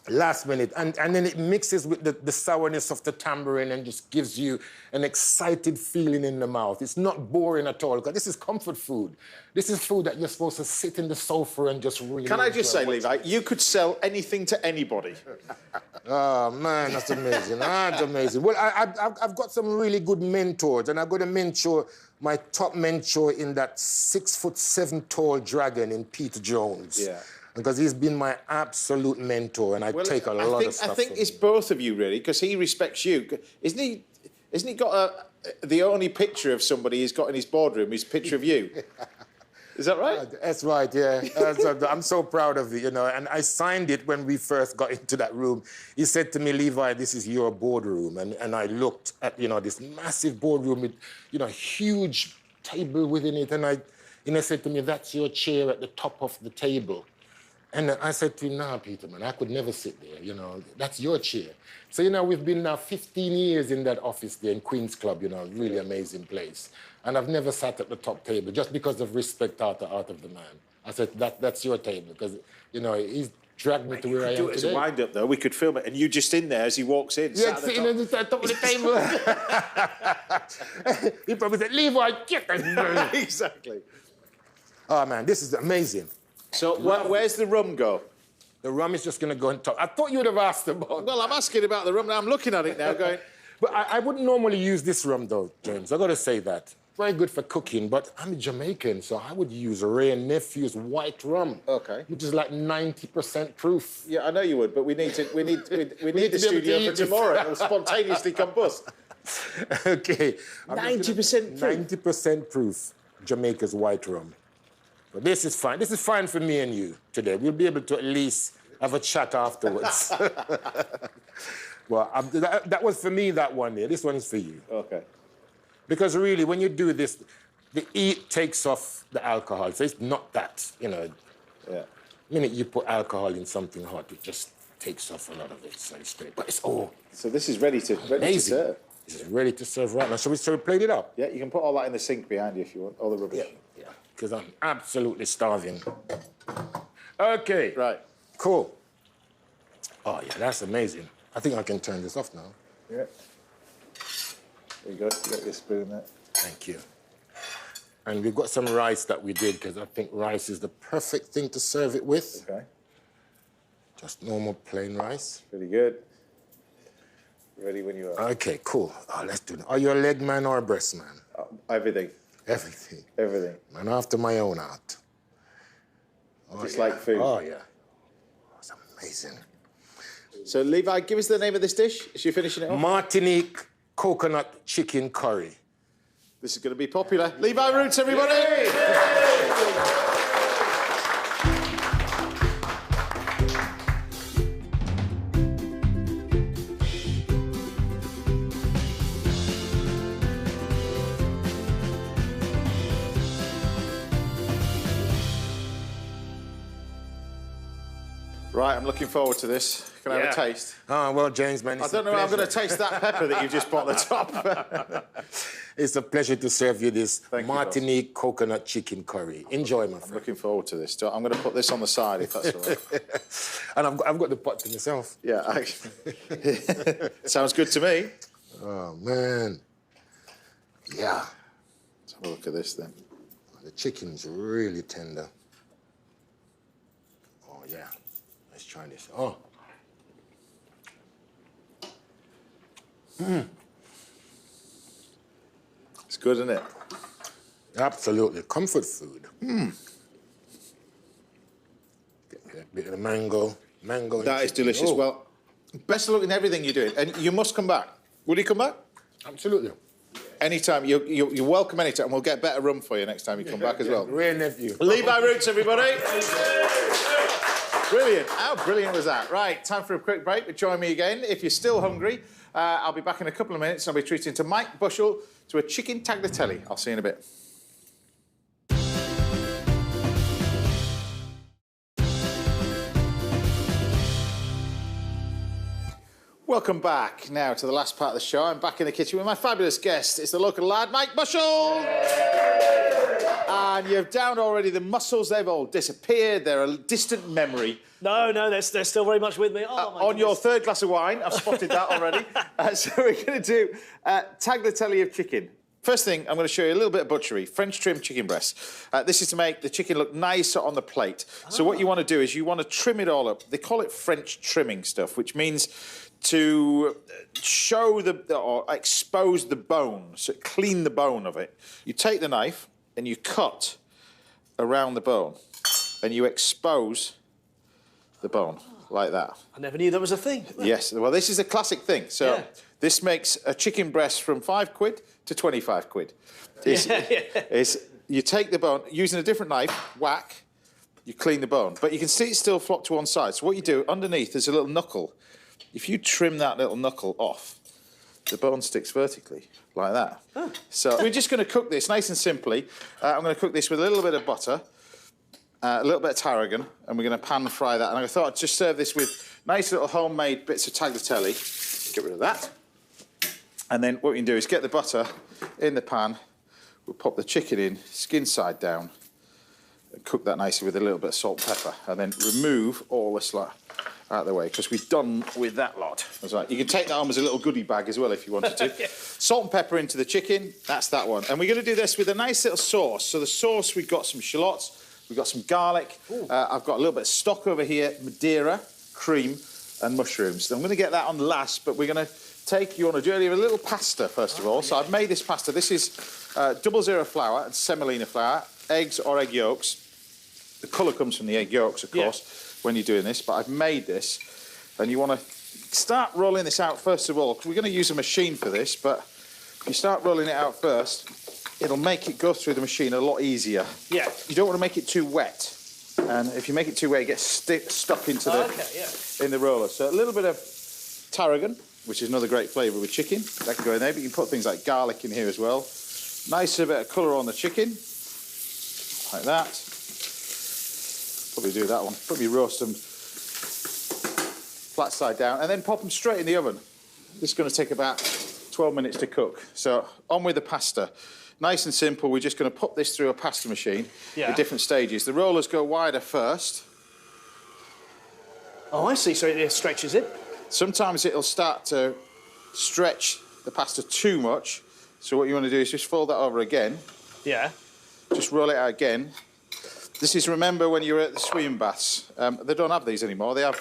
Last minute, and then it mixes with the sourness of the tamarind and just gives you an excited feeling in the mouth. It's not boring at all, because this is comfort food. This is food that you're supposed to sit in the sofa and just really... Can I just say, Levi, you could sell anything to anybody. Oh, man, that's amazing. That's amazing. Well, I've got some really good mentors, and I've got a mentor, my top mentor in that 6'7" tall dragon in Peter Jones. Yeah. Because he's been my absolute mentor, and I take a lot of stuff. I think it's both of you, really, because he respects you. Isn't he got the only picture of somebody he's got in his boardroom is a picture of you? Is that right? That's right, yeah. I'm so proud of it, you know. And I signed it when we first got into that room. He said to me, Levi, this is your boardroom. And I looked at, this massive boardroom with, huge table within it. And he said to me, that's your chair at the top of the table. And I said to him, nah, Peter, man, I could never sit there, that's your chair. So, we've been now 15 years in that office there in Queen's Club, really amazing place. And I've never sat at the top table just because of respect out of the man. I said, that's your table, because, he's dragged me to where I am today. You could do it as a wind-up, though. We could film it, and you just in there as he walks in. Yeah, sitting at the top of the table. He probably said, Levi, get that. Exactly. Oh, man, this is amazing. So where's the rum go? The rum is just going to go on top. I thought you would have asked about... Well, I'm asking about the rum now. I'm looking at it now going... But I wouldn't normally use this rum, though, James. I've got to say that. Very good for cooking, but I'm a Jamaican, so I would use Ray and Nephew's white rum. Okay. Which is like 90% proof. Yeah, I know you would, but we need the studio for tomorrow. It'll spontaneously combust. Okay. 90% proof? 90% proof, Jamaica's white rum. But this is fine. This is fine for me and you today. We'll be able to at least have a chat afterwards. Well, that was for me, that one there. This one is for you. Okay. Because really, when you do this, the heat takes off the alcohol. So it's not that, Yeah. The minute you put alcohol in something hot, it just takes off a lot of it. So it's great. But it's all... So this is ready to serve. This is ready to serve right now. Shall we plate it up? Yeah, you can put all that in the sink behind you if you want, all the rubbish. Yeah. Because I'm absolutely starving. Okay. Right. Cool. Oh, yeah, that's amazing. I think I can turn this off now. Yeah. There you go. You got your spoon there. Thank you. And we've got some rice that we did, because I think rice is the perfect thing to serve it with. Okay. Just normal plain rice. Pretty good. Ready when you are. Okay, cool. Oh, let's do that. Are you a leg man or a breast man? Everything. Everything. Everything. Man after my own heart. Oh, just like food. Oh, yeah. It's amazing. So, Levi, give us the name of this dish. Is she finishing it off? Martinique coconut chicken curry. This is going to be popular. Levi Roots, everybody! Yay! Right, I'm looking forward to this. Can I have a taste? Oh, well, James, man, I don't know how I'm going to taste that pepper that you just put on the top. It's a pleasure to serve you this Martinique coconut chicken curry. Enjoy, my friend. I'm looking forward to this. I'm going to put this on the side, if that's all right. And I've got the pot to myself. Yeah. Sounds good to me. Oh, man. Yeah. Let's have a look at this, then. The chicken's really tender. Oh, yeah. try this. Oh. It's good, isn't it? Absolutely. Comfort food. Get a bit of mango. That is delicious. Oh. Well, best of luck in everything you're doing. And you must come back. Will you come back? Absolutely. Anytime. You're welcome anytime. We'll get better rum for you next time you come back as well. Great nephew. Levi Roots, everybody. Brilliant. How brilliant was that? Right, time for a quick break, but join me again. If you're still hungry, I'll be back in a couple of minutes. I'll be treating to Mike Bushell to a chicken tagliatelle. I'll see you in a bit. Welcome back now to the last part of the show. I'm back in the kitchen with my fabulous guest. It's the local lad, Mike Bushell. And you've downed already the mussels. They've all disappeared. They're a distant memory. No, they're still very much with me. On your third glass of wine, I've spotted that already. So we're going to do tagliatelle of chicken. First thing, I'm going to show you a little bit of butchery, French trim chicken breast. This is to make the chicken look nicer on the plate. So what you want to do is you want to trim it all up. They call it French trimming stuff, which means to show or expose the bone, so clean the bone of it. You take the knife and you cut around the bone and you expose the bone like that. I never knew that was a thing. Yes, well, this is a classic thing. So this makes a chicken breast from 5 quid to 25 quid. You take the bone, using a different knife, whack, you clean the bone. But you can see it still flop to one side. So what you do, underneath, there's a little knuckle. If you trim that little knuckle off, the bone sticks vertically, like that. Oh. So we're just going to cook this nice and simply. I'm going to cook this with a little bit of butter, a little bit of tarragon, and we're going to pan fry that. And I thought I'd just serve this with nice little homemade bits of tagliatelle. Get rid of that. And then what we can do is get the butter in the pan. We'll pop the chicken in, skin side down, and cook that nicely with a little bit of salt and pepper. And then remove all this lot out of the way, because we're done with that lot. That's right. You can take that home as a little goodie bag as well if you wanted to. Salt and pepper into the chicken, that's that one. And we're going to do this with a nice little sauce. So the sauce, we've got some shallots, we've got some garlic, I've got a little bit of stock over here, Madeira, cream, and mushrooms. So I'm going to get that on last, but we're going to take you on a journey of a little pasta, first of all. So I've made this pasta. This is 00 flour and semolina flour, eggs or egg yolks. The colour comes from the egg yolks, of course, when you're doing this, but I've made this, and you want to start rolling this out first of all. We're going to use a machine for this, but if you start rolling it out first, it'll make it go through the machine a lot easier. Yeah. You don't want to make it too wet, and if you make it too wet, it gets stuck into in the roller. So a little bit of tarragon, which is another great flavour with chicken. That can go in there, but you can put things like garlic in here as well. Nice bit of colour on the chicken, like that. Probably do that one. Probably roast them flat side down and then pop them straight in the oven. This is going to take about 12 minutes to cook. So on with the pasta. Nice and simple. We're just going to put this through a pasta machine at different stages. The rollers go wider first. Oh, I see. So it stretches it. Sometimes it'll start to stretch the pasta too much. So what you want to do is just fold that over again. Yeah. Just roll it out again. This is, remember, when you were at the swim baths. They don't have these anymore. They have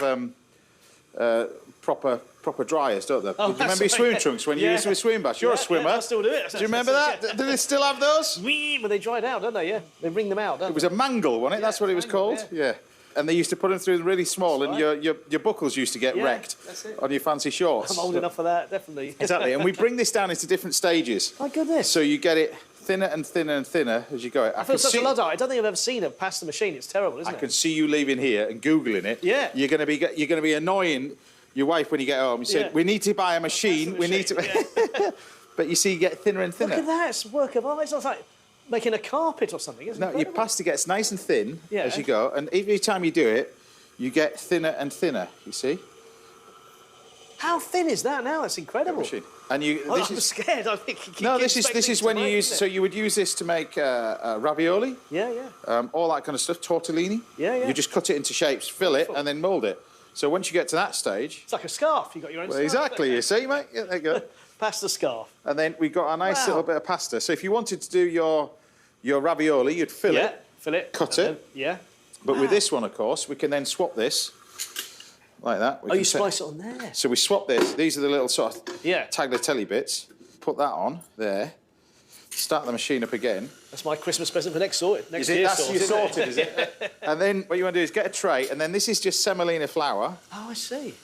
proper dryers, don't they? Oh, do you remember your swim trunks when you used to be swim baths? You're a swimmer. I still do it. Do you remember that? Do they still have those? Well, they dried out, don't they? Yeah. They wring them out, don't they? It was a mangle, wasn't it? That's what it was called? Yeah. And they used to put them through really small, and your buckles used to get wrecked on your fancy shorts. I'm old enough for that, definitely. Exactly. And we bring this down into different stages. My goodness. So you get it thinner and thinner and thinner as you go. I feel such a Luddite. I don't think I've ever seen a pasta machine. It's terrible, isn't it? I can see you leaving here and Googling it. Yeah. You're going to be annoying your wife when you get home. You say, we need to buy a machine. We need to... But you see, you get thinner and thinner. Look at that. It's work of art. It's not like making a carpet or something, isn't it? No, your pasta gets nice and thin as you go. And every time you do it, you get thinner and thinner, you see? How thin is that now? That's incredible. And I'm scared. I think no, this is when you use. So you would use this to make ravioli. Yeah, yeah. All that kind of stuff. Tortellini. Yeah, yeah. You just cut it into shapes, fill it, and then mould it. So once you get to that stage, it's like a scarf. You got your own. Well, exactly. You see, mate. Yeah, there you go. Pasta scarf. And then we've got a nice little bit of pasta. So if you wanted to do your ravioli, you'd fill it, fill it, cut it. Yeah. But with this one, of course, we can then swap this like that. You slice it on there. So we swap this. These are the little sort of tagliatelle bits. Put that on there. Start the machine up again. That's my Christmas present for next year. That's your sorted, is it? And then what you want to do is get a tray, and then this is just semolina flour. Oh, I see.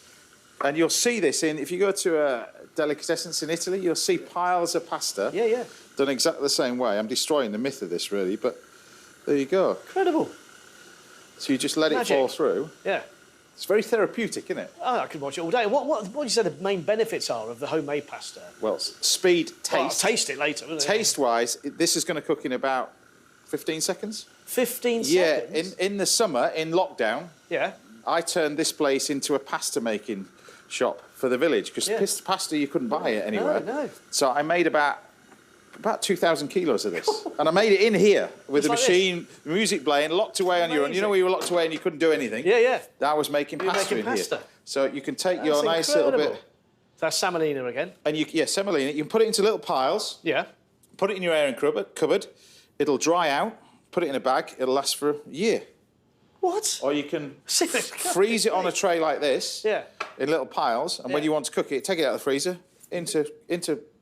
And you'll see this if you go to a delicatessens in Italy, you'll see piles of pasta. Yeah. Done exactly the same way. I'm destroying the myth of this, really, but there you go. Incredible. So you just let it fall through. Yeah. It's very therapeutic, isn't it? Oh, I could watch it all day. What do you say the main benefits are of the homemade pasta? Well, speed, taste. Well, I'll taste it later, won't it? Taste-wise, this is going to cook in about 15 seconds. 15 seconds? Yeah, in the summer, in lockdown, I turned this place into a pasta-making shop for the village, because pasta, you couldn't buy it anywhere. No. So I made about 2,000 kilos of this. And I made it in here with the machine, music playing, locked away on your own. You know where you were locked away and you couldn't do anything? Yeah. I was making pasta in here. So you can take your nice incredible. little bit. That's semolina again. And semolina. You can put it into little piles. Yeah. Put it in your airing cupboard. It'll dry out. Put it in a bag. It'll last for a year. What? Or you can freeze it on a tray like this. Yeah. In little piles. And when you want to cook it, take it out of the freezer into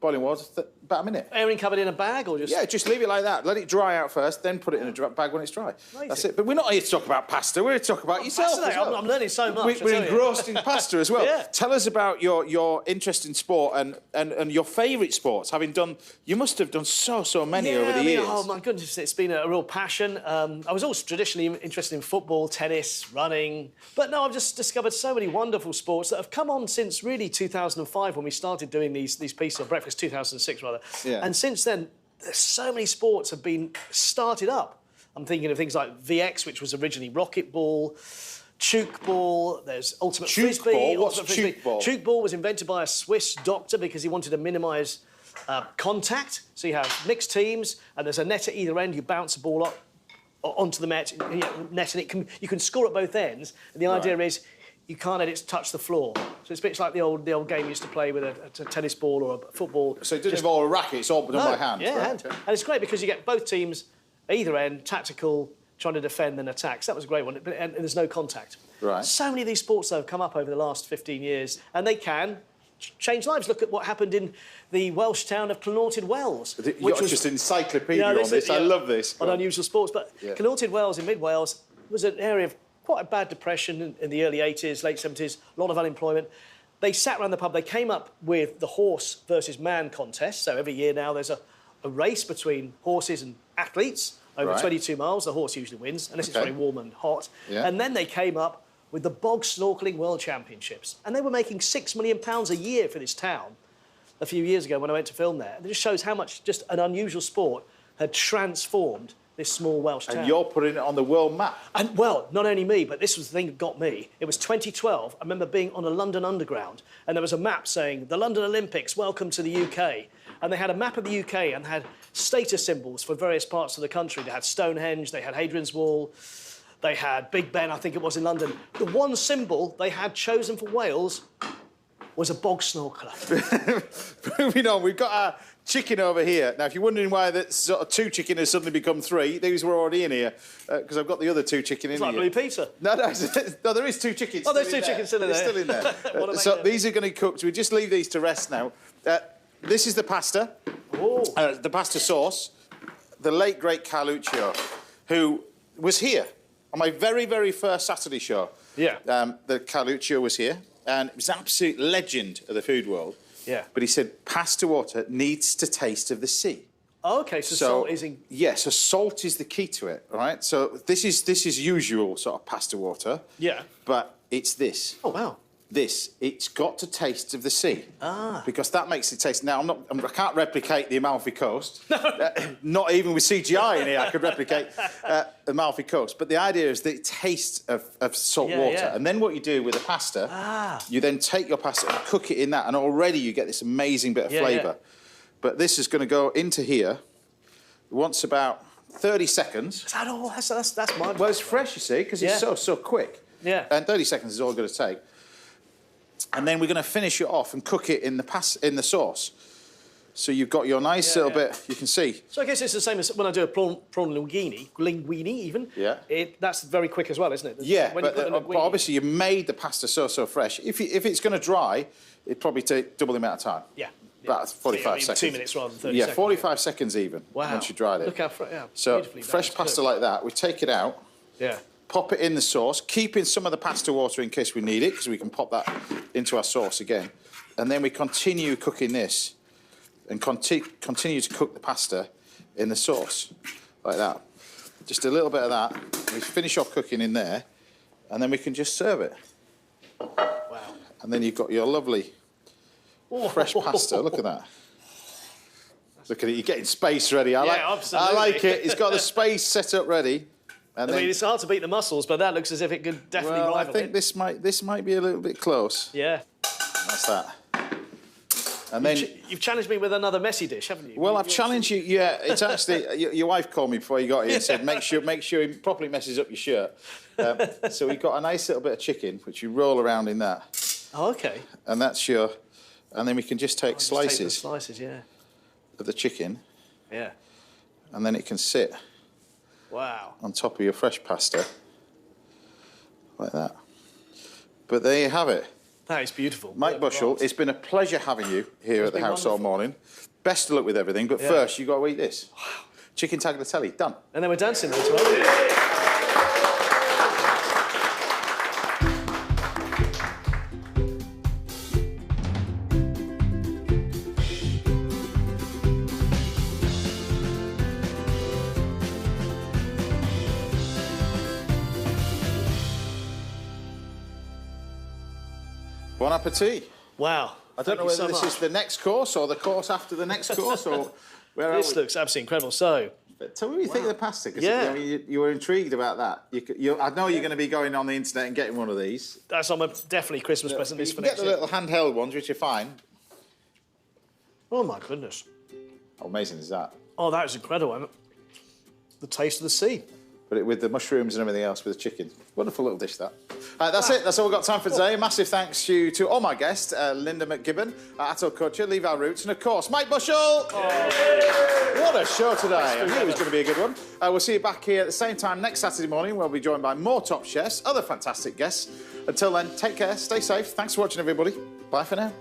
boiling water, about a minute. Airing cupboard in a bag or just... Yeah, just leave it like that. Let it dry out first, then put it in a bag when it's dry. Amazing. That's it. But we're not here to talk about pasta. We're here to talk about yourself as well. I'm learning so much. We're engrossed in pasta as well. Yeah. Tell us about your interest in sport and your favourite sports. You must have done so many over the years. Oh, my goodness, it's been a real passion. I was always traditionally interested in football, tennis, running. But no, I've just discovered so many wonderful sports that have come on since really 2005 when we started doing these pieces of breakfast, 2006 rather. Yeah. And since then, so many sports have been started up. I'm thinking of things like VX, which was originally rocket ball, chook ball, there's ultimate frisbee. Ball? What's chook ball? Chook ball was invented by a Swiss doctor because he wanted to minimise contact. So you have mixed teams, and there's a net at either end. You bounce the ball up onto the net, and you can score at both ends. And the idea is you can't let it touch the floor. So it's a bit like the old game you used to play with a tennis ball or a football. So it doesn't involve a racket, it's all done by hand? Yeah, hand. Okay. And it's great because you get both teams at either end, tactical, trying to defend and attack. So that was a great one, and there's no contact. Right. So many of these sports, though, have come up over the last 15 years, and they can change lives. Look at what happened in the Welsh town of Clonaughted Wells. You're just encyclopedia on this. I love this. On unusual sports. But Clonaughted Wells in mid-Wales was an area of quite a bad depression in the early 80s, late 70s, a lot of unemployment. They sat around the pub. They came up with the horse versus man contest. So every year now there's a race between horses and athletes over 22 miles. The horse usually wins, unless it's very warm and hot. Yeah. And then they came up with the Bog Snorkelling World Championships. And they were making £6 million a year for this town a few years ago when I went to film there. And it just shows how much just an unusual sport had transformed this small Welsh town. And you're putting it on the world map. And, well, not only me, but this was the thing that got me. It was 2012. I remember being on a London Underground, and there was a map saying, the London Olympics, welcome to the UK. And they had a map of the UK and had status symbols for various parts of the country. They had Stonehenge, they had Hadrian's Wall, they had Big Ben, I think it was in London. The one symbol they had chosen for Wales was a bog snorkeler. Moving on, we've got our chicken over here. Now, if you're wondering why that sort of 2 chicken has suddenly become 3, these were already in here, because I've got the other 2 chicken in here. It's like Blue Peter. No, there is 2 chickens. Oh, there's 2 chickens still in there. They're still in there. So these are going to be cooked. We just leave these to rest now. This is the pasta, the pasta sauce. The late, great Carluccio, who was here on my very, very first Saturday show. Yeah. The Carluccio was here, and it was an absolute legend of the food world. Yeah. But he said pasta water needs to taste of the sea. Oh, OK, so salt is in... Yeah, so salt is the key to it, right? So this is usual sort of pasta water. Yeah. But it's this. Oh, wow. It's got to taste of the sea. Because that makes it taste... Now, I can't replicate the Amalfi Coast. Not even with CGI in here I could replicate the Amalfi Coast. But the idea is that it tastes of salt water. Yeah. And then what you do with the pasta, you then take your pasta and cook it in that, and already you get this amazing bit of flavour. Yeah. But this is going to go into here. It wants about 30 seconds. Is that all? That's my... Well, it's fresh, you see, because it's so quick. Yeah. And 30 seconds is all it's going to take. And then we're going to finish it off and cook it in the sauce. So you've got your nice little bit, you can see. So I guess it's the same as when I do a prawn linguine even. Yeah. That's very quick as well, isn't it? Yeah, but obviously you made the pasta so fresh. If it's going to dry, it'd probably take double the amount of time. Yeah. About 45 seconds. 2 minutes rather than 30 yeah, seconds. 45 seconds even, once you dried it. Look how so fresh pasta like that, we take it out. Yeah. Pop it in the sauce, keeping some of the pasta water in case we need it, because we can pop that into our sauce again. And then we continue cooking this and continue to cook the pasta in the sauce, like that. Just a little bit of that. We finish off cooking in there, and then we can just serve it. Wow. And then you've got your lovely fresh pasta. Look at that. Look at it, you're getting space ready. Absolutely. I like it. It's got the space set up ready. And I mean, it's hard to beat the mussels, but that looks as if it could definitely rival it. I think this might be a little bit close. Yeah. That's that. And then you've challenged me with another messy dish, haven't you? Well, I've challenged you. Yeah, it's actually your wife called me before you got here and said make sure he properly messes up your shirt. So we've got a nice little bit of chicken which you roll around in that. Oh, okay. And that's and then we can just take slices. Slices, yeah. Of the chicken. Yeah. And then it can sit. Wow. On top of your fresh pasta, like that. But there you have it. That is beautiful. Mike Bushell, it's been a pleasure having you here at the house all morning. Best of luck with everything, but first you've got to eat this. Wow. Chicken tagliatelle, done. And then we're dancing as well. Bon appetit. Wow. I don't know whether this is the next course or the course after the next course or where are we? This looks absolutely incredible. So, tell me what you think of the pasta. Because you were intrigued about that. I know you're going to be going on the internet and getting one of these. That's on my definitely Christmas present. This for next year. Get the little handheld ones, which are fine. Oh my goodness! How amazing is that? Oh, that is incredible. The taste of the sea. But with the mushrooms and everything else with the chicken. Wonderful little dish, that. That's it. That's all we've got time for today. Massive thanks to all my guests, Linda McGibbon, Atul Kochhar, Levi Roots, and, of course, Mike Bushell. Oh. What a show today. I knew it was going to be a good one. We'll see you back here at the same time next Saturday morning. We'll be joined by more top chefs, other fantastic guests. Until then, take care, stay safe. Thanks for watching, everybody. Bye for now.